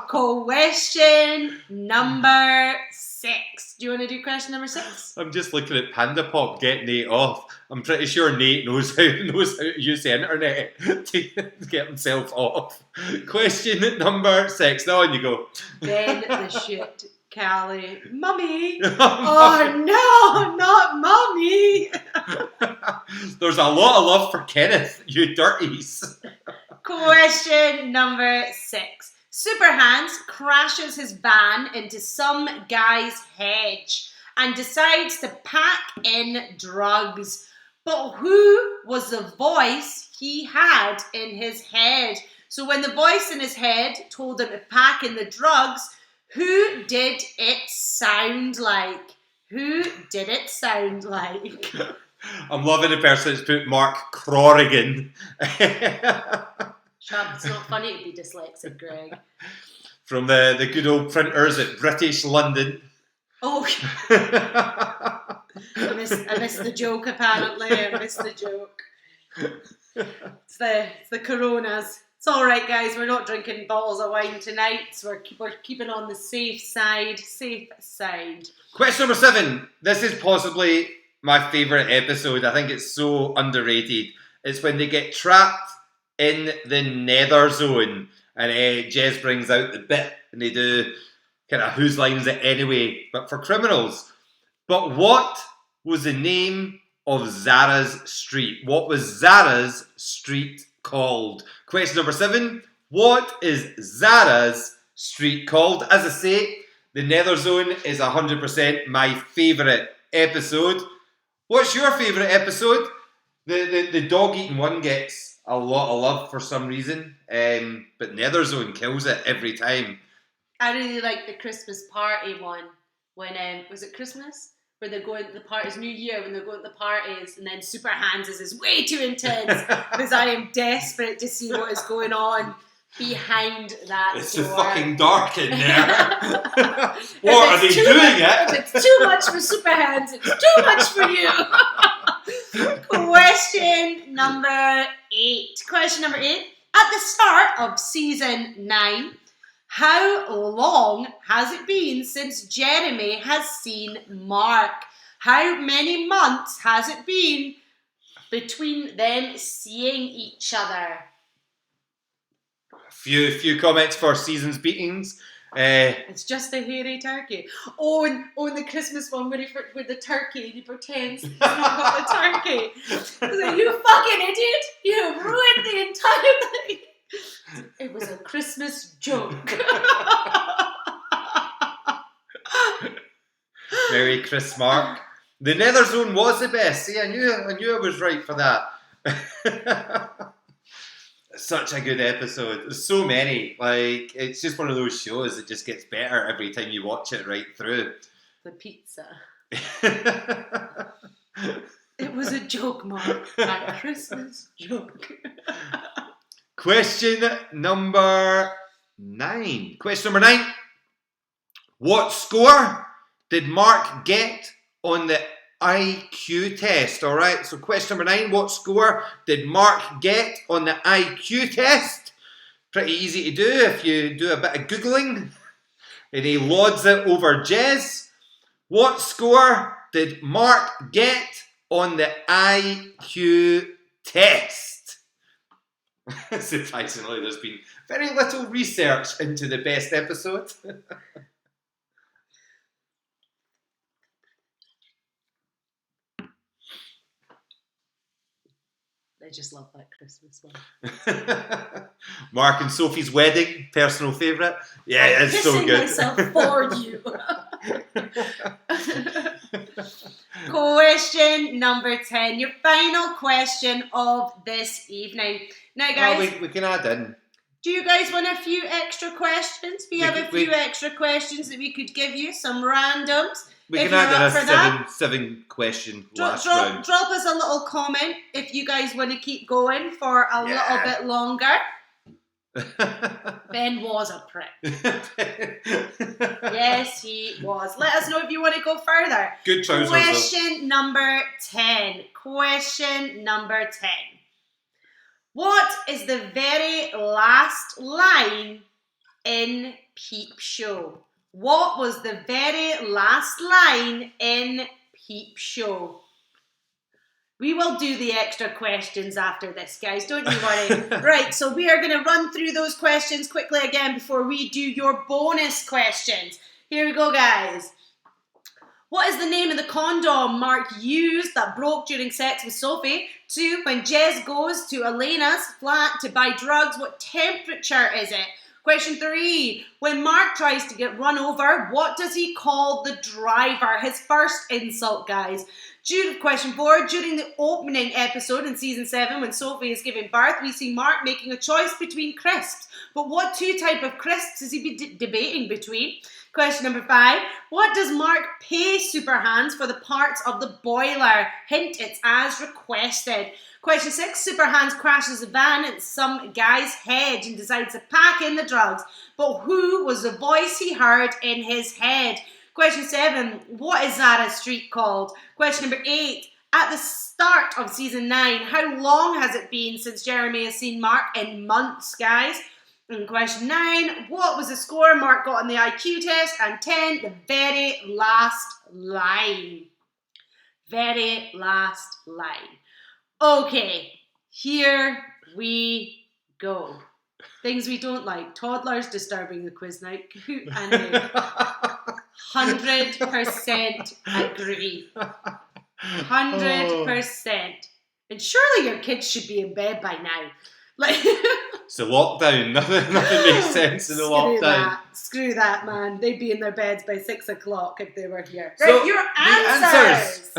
Question number 6. Do you want to do question number 6? I'm just looking at Panda Pop getting Nate off. I'm pretty sure Nate knows how to use the internet to get himself off. Question number 6. Now on you go. Then the shit, Callie. Mummy. Oh no, not Mummy. There's a lot of love for Kenneth, you dirties. Question number 6. Superhands crashes his van into some guy's hedge and decides to pack in drugs. But who was the voice he had in his head? So when the voice in his head told him to pack in the drugs, who did it sound like? Who did it sound like? I'm loving the person that's put Mark Crorigan. Shut up, it's not funny to be dyslexic, Greg. From the good old printers at British London. Oh, I missed the joke apparently. I missed the joke. It's the Coronas. It's all right, guys. We're not drinking bottles of wine tonight. So we're keeping on the safe side. Safe side. Question number 7. This is possibly my favourite episode. I think it's so underrated. It's when they get trapped in the nether zone and Jez brings out the bit and they do kind of whose lines it anyway, but for criminals. But what was the name of Zara's street? What was Zara's street called? Question number 7. What is Zara's street called? As I say, the nether zone is 100% my favourite episode. What's your favourite episode? The dog eating one gets a lot of love for some reason, but Nether Zone kills it every time. I really like the Christmas party one. When was it Christmas? Where they're going to the parties, New Year, when they're going to the parties, and then Superhands is way too intense because I am desperate to see what is going on behind that it's door. It's so fucking dark in there. What are they doing it? If it's too much for Superhands, it's too much for you. Question number 8. Question number 8. At the start of season 9, how long has it been since Jeremy has seen Mark? How many months has it been between them seeing each other? Few comments for season's beatings. It's just a hairy turkey. Oh, and the Christmas one where the turkey, he pretends he's not got the turkey. He's like, you fucking idiot! You have ruined the entire thing. It was a Christmas joke. Merry Chris Mark. The Nether Zone was the best. See, I knew I was right for that. Such a good episode. There's so many. Like, it's just one of those shows that just gets better every time you watch it right through. The pizza. It was a joke, Mark. A Christmas joke. Question number 9. Question number 9. What score did Mark get on the IQ test? All right, so question number 9, what score did Mark get on the IQ test? Pretty easy to do if you do a bit of Googling. And he lauds it over Jez. What score did Mark get on the IQ test? Surprisingly, there's been very little research into the best episode. I just love that Christmas one. Mark and Sophie's wedding, personal favourite. Yeah, it's so good. Myself for you. Question number 10, your final question of this evening. Now, guys, we can add in. Do you guys want a few extra questions? We have a few extra questions that we could give you, some randoms. We can add in a seven question last round. Drop us a little comment if you guys want to keep going for a little bit longer. Ben was a prick. Yes, he was. Let us know if you want to go further. Good trousers. Question number 10. What is the very last line in Peep Show? What was the very last line in Peep Show? We will do the extra questions after this, guys. Don't you worry. Right, so we are going to run through those questions quickly again before we do your bonus questions. Here we go, guys. What is the name of the condom Mark used that broke during sex with Sophie? 2, when Jez goes to Elena's flat to buy drugs, what temperature is it? Question 3, when Mark tries to get run over, what does he call the driver? His first insult, guys. Question 4, during the opening episode in season 7, when Sophie is giving birth, we see Mark making a choice between crisps. But what 2 type of crisps is he debating between? Question number 5, what does Mark pay Superhands for the parts of the boiler? Hint, it's as requested. Question 6, Superhands crashes a van at some guy's head and decides to pack in the drugs. But who was the voice he heard in his head? Question 7, what is Zara Street called? Question number 8, at the start of season 9, how long has it been since Jeremy has seen Mark? In months, guys. And question 9, what was the score Mark got on the IQ test? And 10, the very last line. Very last line. Okay, here we go. Things we don't like. Toddlers disturbing the quiz night. Who and who? 100% agree. 100%. And surely your kids should be in bed by now. Like it's a lockdown. Nothing makes sense in the lockdown. Screw that, man. They'd be in their beds by 6 o'clock if they were here. So, right, your answers.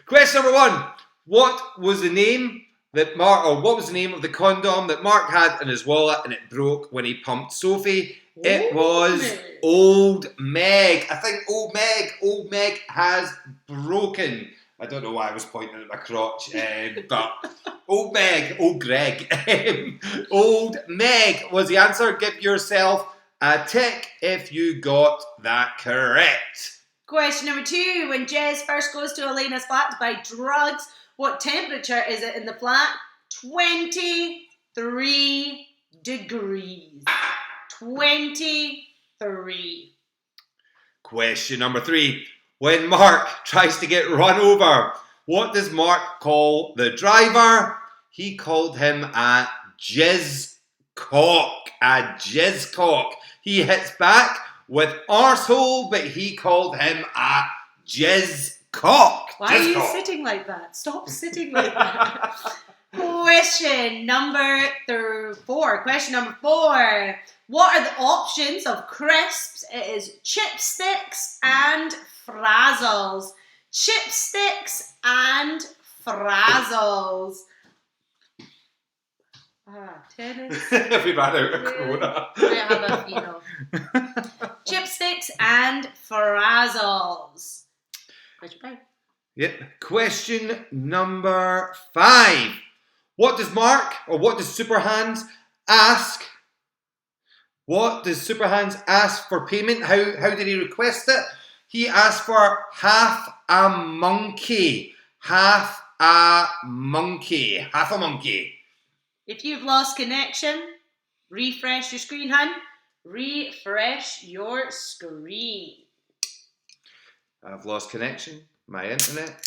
Question number 1. What was the name of the condom that Mark had in his wallet and it broke when he pumped Sophie? It was Old Meg. I think Old Meg has broken. I don't know why I was pointing at my crotch, but Old Meg, Old Greg. Old Meg was the answer. Give yourself a tick if you got that correct. Question number 2. When Jez first goes to Elena's flat to buy drugs, what temperature is it in the flat? 23 degrees. 23. Question number 3. When Mark tries to get run over, what does Mark call the driver? He called him a jizzcock. A jizzcock. He hits back with arsehole, but he called him a jizzcock. Why are you sitting like that? Stop sitting like that. Question number 4. What are the options of crisps? It is chipsticks and frazzles. Chipsticks and frazzles. Tennis. We ran out of Corona. I have a feel. Chipsticks and frazzles. Question 5. Yep. Question number 5. What does Superhands ask? What does Superhands ask for payment? How did he request it? He asked for half a monkey. Half a monkey. Half a monkey. If you've lost connection, refresh your screen, hun. Refresh your screen. I've lost connection. My internet.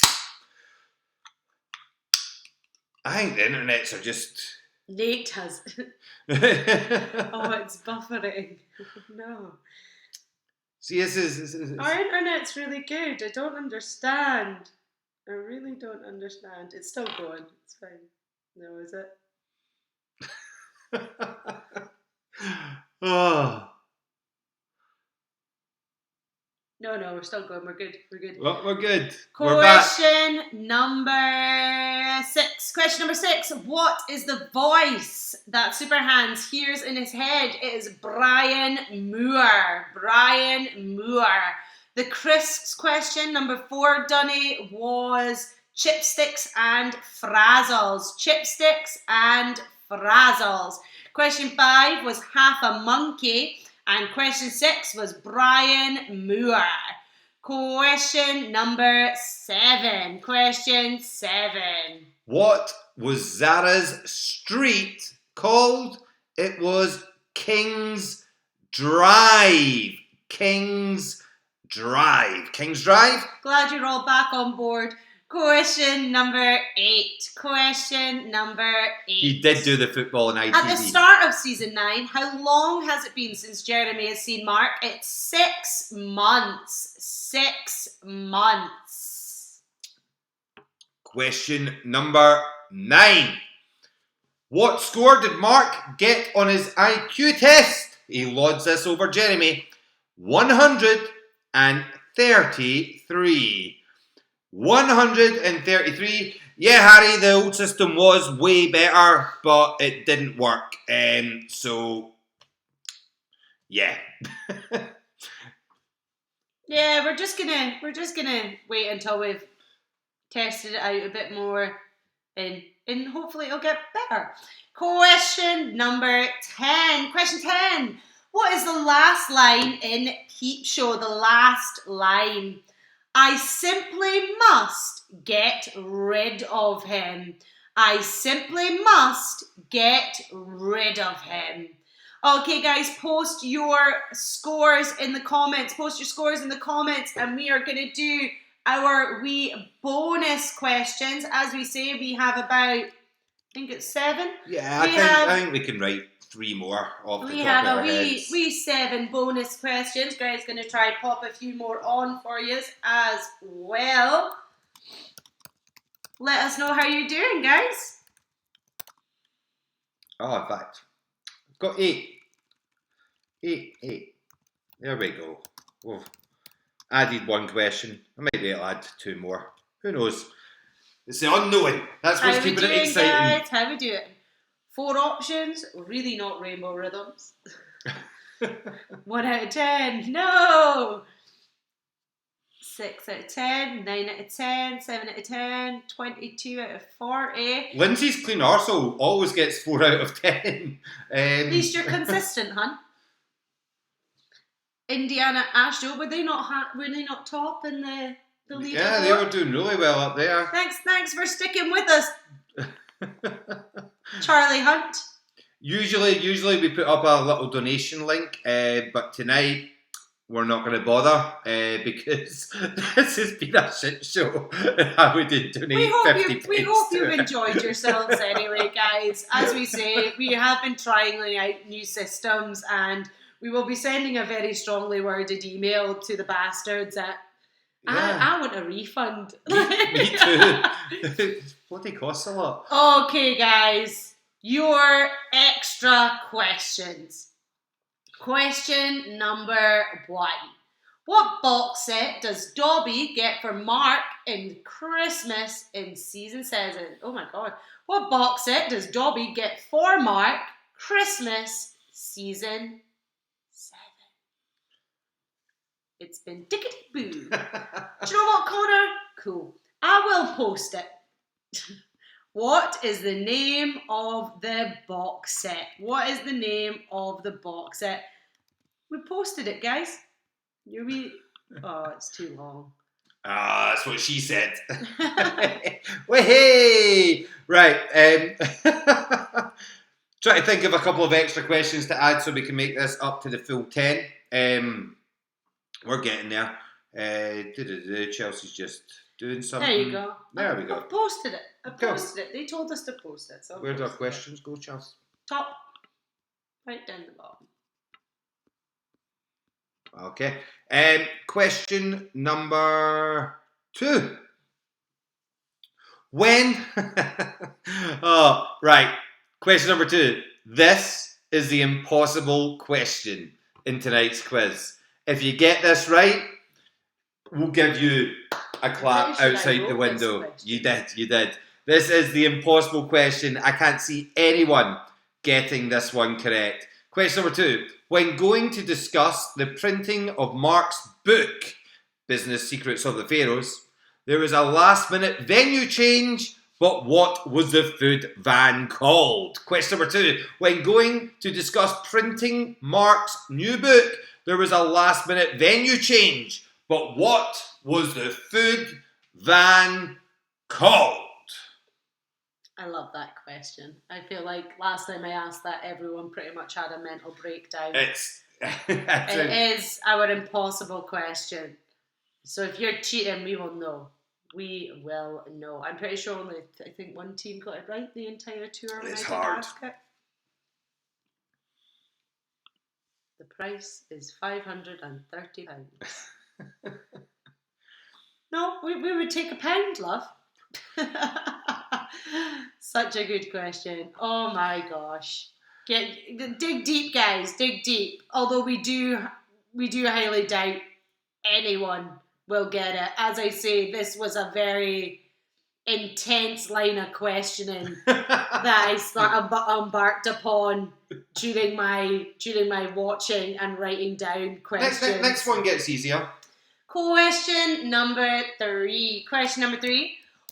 I think the internets are just... Nate has. Oh, it's buffering. No. See, this is... Our internet's really good. I don't understand. I really don't understand. It's still going. It's fine. No, is it? Oh. No, we're still going. We're good. We're good. Well, we're good. We're back. Question number 6. Question number 6. What is the voice that Superhands hears in his head? It is Brian Moore. Brian Moore. The Crisps question, number 4, Dunny, was chipsticks and frazzles. Chipsticks and frazzles. Question 5 was half a monkey. And question 6 was Brian Moore. Question number 7. Question 7. What was Zara's street called? It was King's Drive. King's Drive. King's Drive? Glad you're all back on board. Question number 8. Question number 8. He did do the football in ITV. At the start of season 9, how long has it been since Jeremy has seen Mark? It's 6 months. 6 months. Question number 9. What score did Mark get on his IQ test? He lauds this over Jeremy. 133. 133. Yeah, Harry, the old system was way better, but it didn't work. So, yeah. Yeah, we're just gonna wait until we've tested it out a bit more, and hopefully it'll get better. Question number 10. Question 10. What is the last line in Peep Show? The last line. I simply must get rid of him. I simply must get rid of him. Okay, guys, post your scores in the comments. Post your scores in the comments, and we are going to do our wee bonus questions. As we say, we have about, I think it's 7. Yeah, I think we can write 3 more off the top of our heads. We have a wee 7 bonus questions. Guys, going to try and pop a few more on for you as well. Let us know how you're doing, guys. Oh, in fact, I've got 8. 8. There we go. We've added 1 question. I might be able to add 2 more. Who knows? It's the unknown. That's what's keeping it exciting. Guys? How we doing? 4 options, really not rainbow rhythms. 1 out of 10, no! 6 out of 10, 9 out of 10, 7 out of 10, 22 out of 40. Lindsay's clean arsehole always gets 4 out of 10. At least you're consistent, hun. Indiana Asheville, were they not top in the leaderboard? Yeah, they were doing really well up there. Thanks for sticking with us. Charlie Hunt. Usually we put up a little donation link, but tonight we're not going to bother because this has been a shit show. I would donate 50 pence. We hope you've enjoyed yourselves anyway, guys. As we say, we have been trying out new systems, and we will be sending a very strongly worded email to the bastards at I want a refund. Me too. It bloody costs a lot. Okay, guys. Your extra questions. Question number 1. What box set does Dobby get for Mark in Christmas in season 7? Oh my god. What box set does Dobby get for Mark Christmas season 7? It's been tickety-boo. Do you know what, Connor? Cool. I will post it. What is the name of the box set? What is the name of the box set? We posted it, guys. Your wee Oh, it's too long. Ah, that's what she said. Hey, right. Try to think of a couple of extra questions to add so we can make this up to the full 10. We're getting there. Chelsea's just doing something. There you go. There we go. I've posted it. They told us to post it. So where do our questions go, Chelsea? Top. Right down the bottom. Okay. Question number 2. When? Oh, right. Question number 2. This is the impossible question in tonight's quiz. If you get this right, we'll give you a clap outside the window. You did. This is the impossible question. I can't see anyone getting this one correct. Question number 2. When going to discuss the printing of Mark's book, Business Secrets of the Pharaohs, there was a last-minute venue change, but what was the food van called? Question number 2. When going to discuss printing Mark's new book, there was a last-minute venue change, but what was the food van called? I love that question. I feel like last time I asked that, everyone pretty much had a mental breakdown. It is our impossible question. So if you're cheating, we will know. We will know. I'm pretty sure only, I think one team got it right the entire tour. It's hard. Ask it. The price is £530. No, we would take £1, love. Such a good question. Oh my gosh. Dig deep, guys. Dig deep. Although we do highly doubt anyone will get it. As I say, this was a very intense line of questioning that I embarked upon during my watching and writing down questions. Next one gets easier. Question number 3.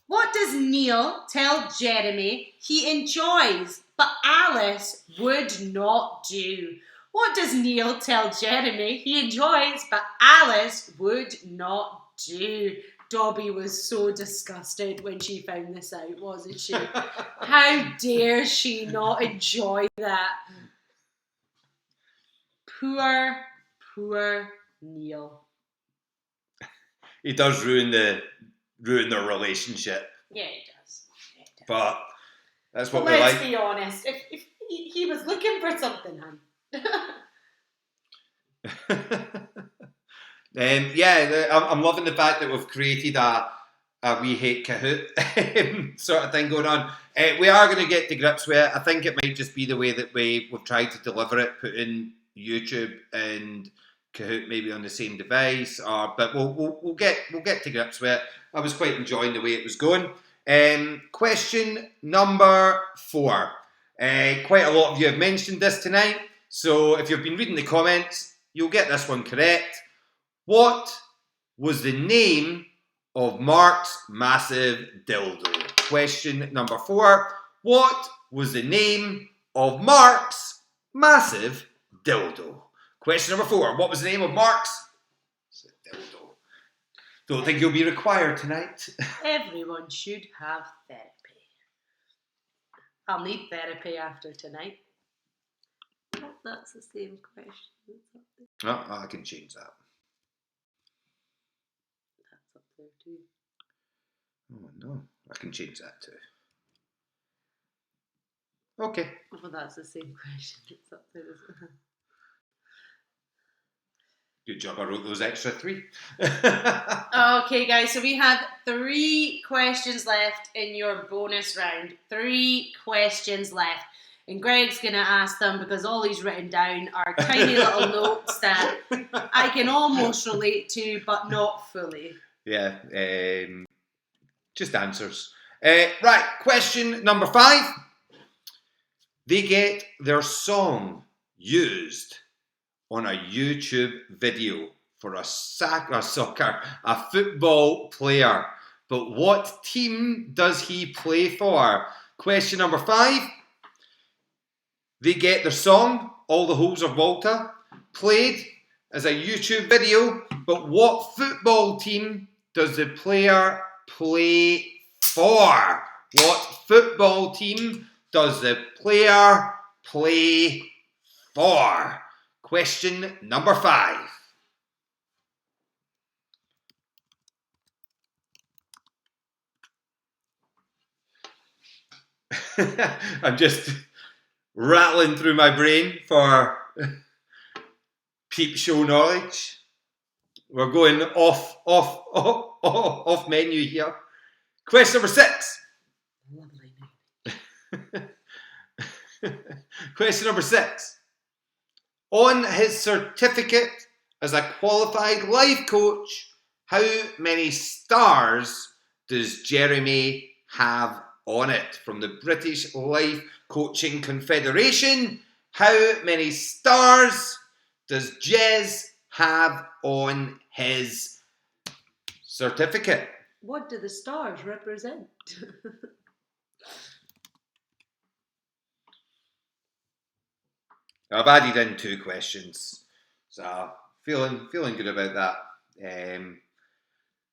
What does Neil tell Jeremy he enjoys but Alice would not do? What does Neil tell Jeremy he enjoys but Alice would not do? Dobby was so disgusted when she found this out, wasn't she? How dare she not enjoy that? Poor Neil. He does ruin their relationship. Yeah, he does. But that's what but we like. Let's be honest. If he was looking for something, hun. I'm loving the fact that we've created a we hate Kahoot sort of thing going on. We are going to get to grips with it. I think it might just be the way that we've tried to deliver it, putting YouTube and Kahoot maybe on the same device, but we'll get to grips with it. I was quite enjoying the way it was going. Question number 4. Quite a lot of you have mentioned this tonight, so if you've been reading the comments, you'll get this one correct. What was the name of Mark's massive dildo? Question number 4. What was the name of Mark's massive dildo? Question number 4. What was the name of Mark's dildo? Don't think you'll be required tonight. Everyone should have therapy. I'll need therapy after tonight. Oh, that's the same question. Oh, I can change that. That's up there too. Oh no, I can change that too. Okay. Well, that's the same question. It's up there as well. Good job, I wrote those extra 3. Okay, guys, so we have 3 questions left in your bonus round. 3 questions left. And Greg's going to ask them because all he's written down are tiny little notes that I can almost relate to, but not fully. Yeah, just answers. Right, question number 5. They get their song used on a YouTube video for a football player. But what team does he play for? Question number 5. They get their song, All the Holes of Malta, played as a YouTube video, but what football team does the player play for? What football team does the player play for? Question number 5. I'm just rattling through my brain for Peep Show knowledge. We're going off menu here. Question number 6. Question number 6. On his certificate as a qualified life coach, how many stars does Jeremy have on it? From the British Life Coaching Confederation, how many stars does Jez have on his certificate? What do the stars represent? I've added in 2 questions, so feeling good about that.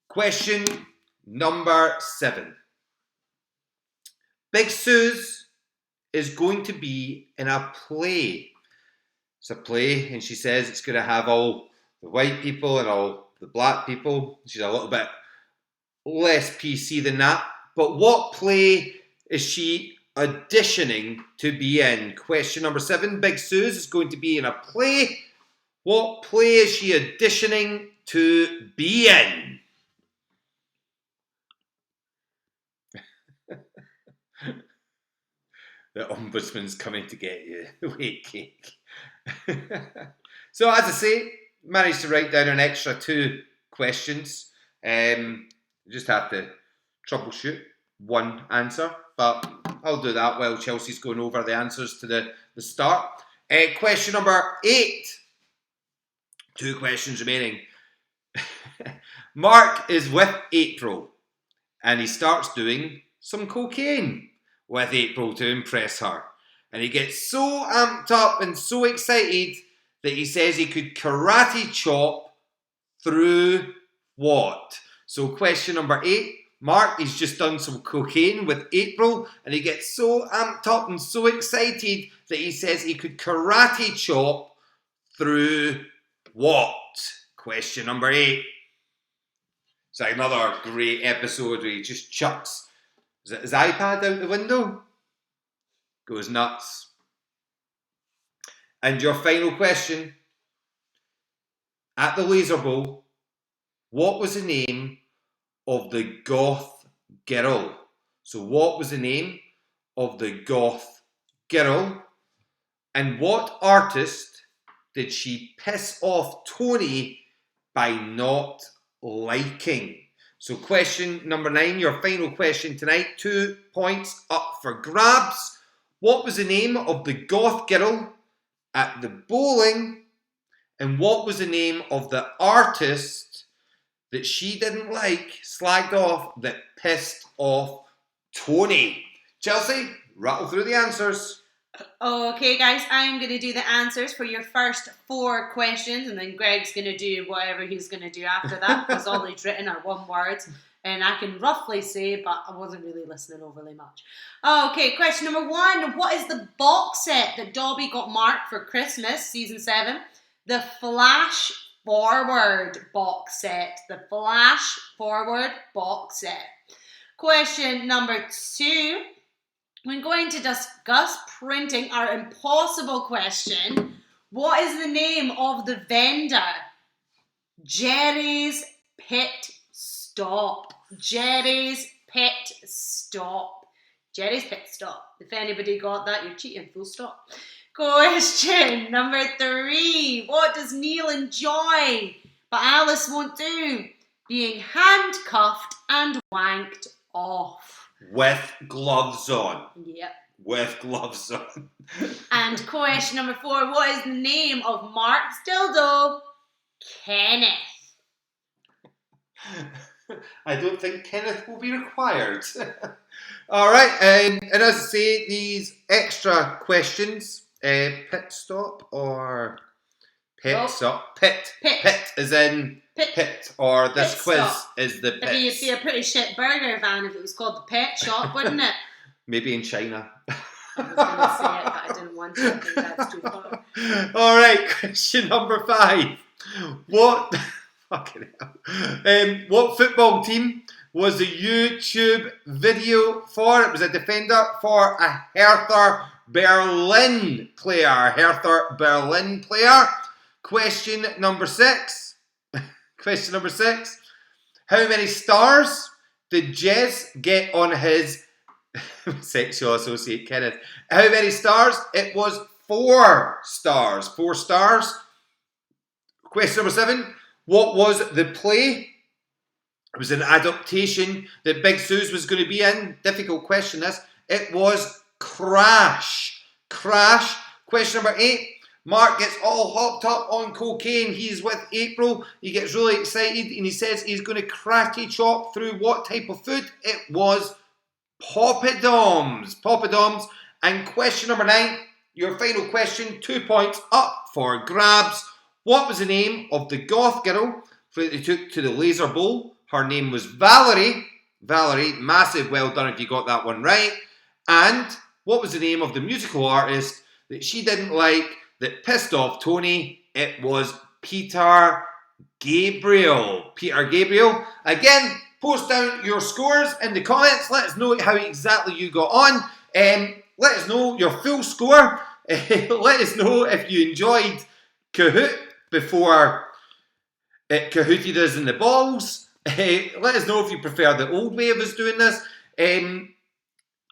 Question number 7. Big Suze is going to be in a play. It's a play, and she says it's going to have all the white people and all the black people. She's a little bit less PC than that. But what play is she auditioning to be in? Question number 7. Big Suze is going to be in a play. What play is she auditioning to be in? The Ombudsman's coming to get you. Wait, cake. So, as I say, managed to write down an extra 2 questions. Just have to troubleshoot one answer, but I'll do that while Chelsea's going over the answers to the start. Question number 8. 2 questions remaining. Mark is with April, and he starts doing some cocaine with April to impress her. And he gets so amped up and so excited that he says he could karate chop through what? So question number 8. Mark, he's just done some cocaine with April, and he gets so amped up and so excited that he says he could karate chop through what? Question number 8. It's like another great episode where he just chucks his iPad out the window. Goes nuts. And your final question. At the Laser Bowl, what was the name of the goth girl? So what was the name of the goth girl? And what artist did she piss off Tony by not liking? So question number 9, your final question tonight. 2 points up for grabs. What was the name of the goth girl at the bowling? And what was the name of the artist that she didn't like, slagged off, that pissed off Tony? Chelsea, rattle through the answers. Okay, guys, I'm going to do the answers for your first 4 questions, and then Greg's going to do whatever he's going to do after that, because all he's written are 1 words, and I can roughly say, but I wasn't really listening overly much. Okay, question number 1. What is the box set that Dobby got Mark for Christmas, season 7? The Flash Forward box set. The Flash Forward box set. Question number 2. We're going to discuss printing our impossible question. What is the name of the vendor? Jerry's Pit Stop. Jerry's Pit Stop. Jerry's Pit Stop. If anybody got that, you're cheating, full stop. Question number 3. What does Neil enjoy, but Alice won't do? Being handcuffed and wanked off. With gloves on. Yep. With gloves on. And question number 4. What is the name of Mark's dildo? Kenneth. I don't think Kenneth will be required. All right, and as I say, these extra questions, pit stop or Pit stop. Pit. Pit. Pit is in pit. Or this Pit quiz stop. is the pit. It'd be a pretty shit burger van if it was called the Pet Shop, wouldn't it? Maybe in China. I was going to say it, but I didn't want to. I think that's too far. Alright, question number 5. What what football team was the YouTube video for? It was a defender for a Hertha Berlin player. Question number 6. Question number 6. How many stars did Jez get on his sexual associate Kenneth? How many stars? It was 4 stars. 4 stars. Question number 7. What was the play? It was an adaptation that Big Suze was going to be in. Difficult question this. It was Crash. Crash. Question number 8. Mark gets all hopped up on cocaine. He's with April. He gets really excited and he says he's going to karate chop through what type of food? It was poppadoms. Poppadoms. And question number 9, your final question, 2 points up for grabs. What was the name of the goth girl that they took to the laser bowl? Her name was Valerie. Valerie, massive well done if you got that one right. And what was the name of the musical artist that she didn't like that pissed off Tony? It was Peter Gabriel. Peter Gabriel. Again, post down your scores in the comments. Let us know how exactly you got on. Let us know your full score. Let us know if you enjoyed Kahoot before it kahooted us in the balls. Let us know if you prefer the old way of us doing this.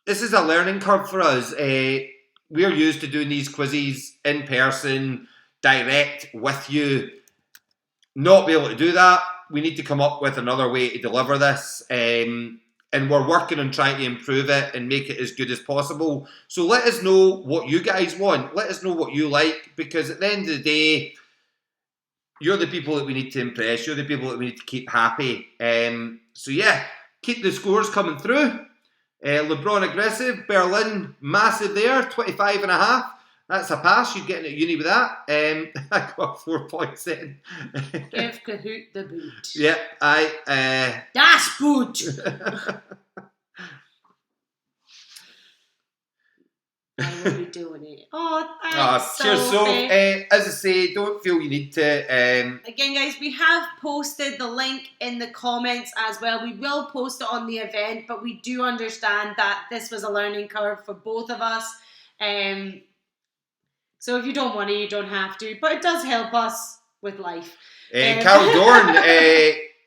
This is a learning curve for us. We're used to doing these quizzes in person, direct with you. Not be able to do that. We need to come up with another way to deliver this. And we're working on trying to improve it and make it as good as possible. So let us know what you guys want. Let us know what you like, because at the end of the day, you're the people that we need to impress. You're the people that we need to keep happy. So yeah, keep the scores coming through. LeBron aggressive. Berlin massive there. 25.5. That's a pass. You'd get in at uni with that. I got 4 points in. Give Kahoot the boot. Yep. Das Boot. I will be doing it. Oh, thanks, cheers, Sophie. as I say, don't feel you need to. Again, guys, we have posted the link in the comments as well. We will post it on the event, but we do understand that this was a learning curve for both of us. So if you don't want to, you don't have to. But it does help us with life. Carol Dorn,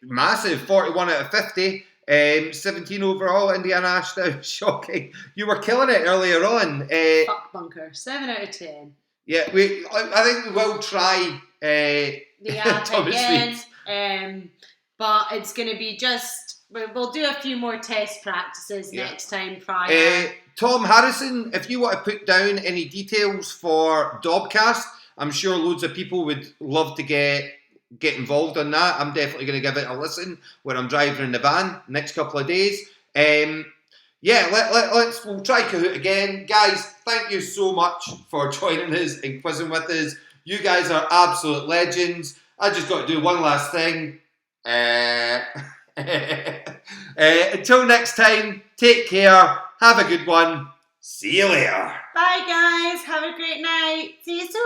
massive, 41 out of 50. 17 overall, Indiana Ashdown, shocking. You were killing it earlier on. Fuck Bunker, 7 out of 10. Yeah, I think we will try the app again. But it's going to be just, we'll do a few more test practices next time prior. Tom Harrison, if you want to put down any details for Dobcast, I'm sure loads of people would love to get involved in that. I'm definitely going to give it a listen when I'm driving in the van next couple of days. We'll try Kahoot again. Guys, thank you so much for joining us and quizzing with us. You guys are absolute legends. I just got to do one last thing. Until next time, take care. Have a good one. See you later. Bye, guys. Have a great night. See you soon.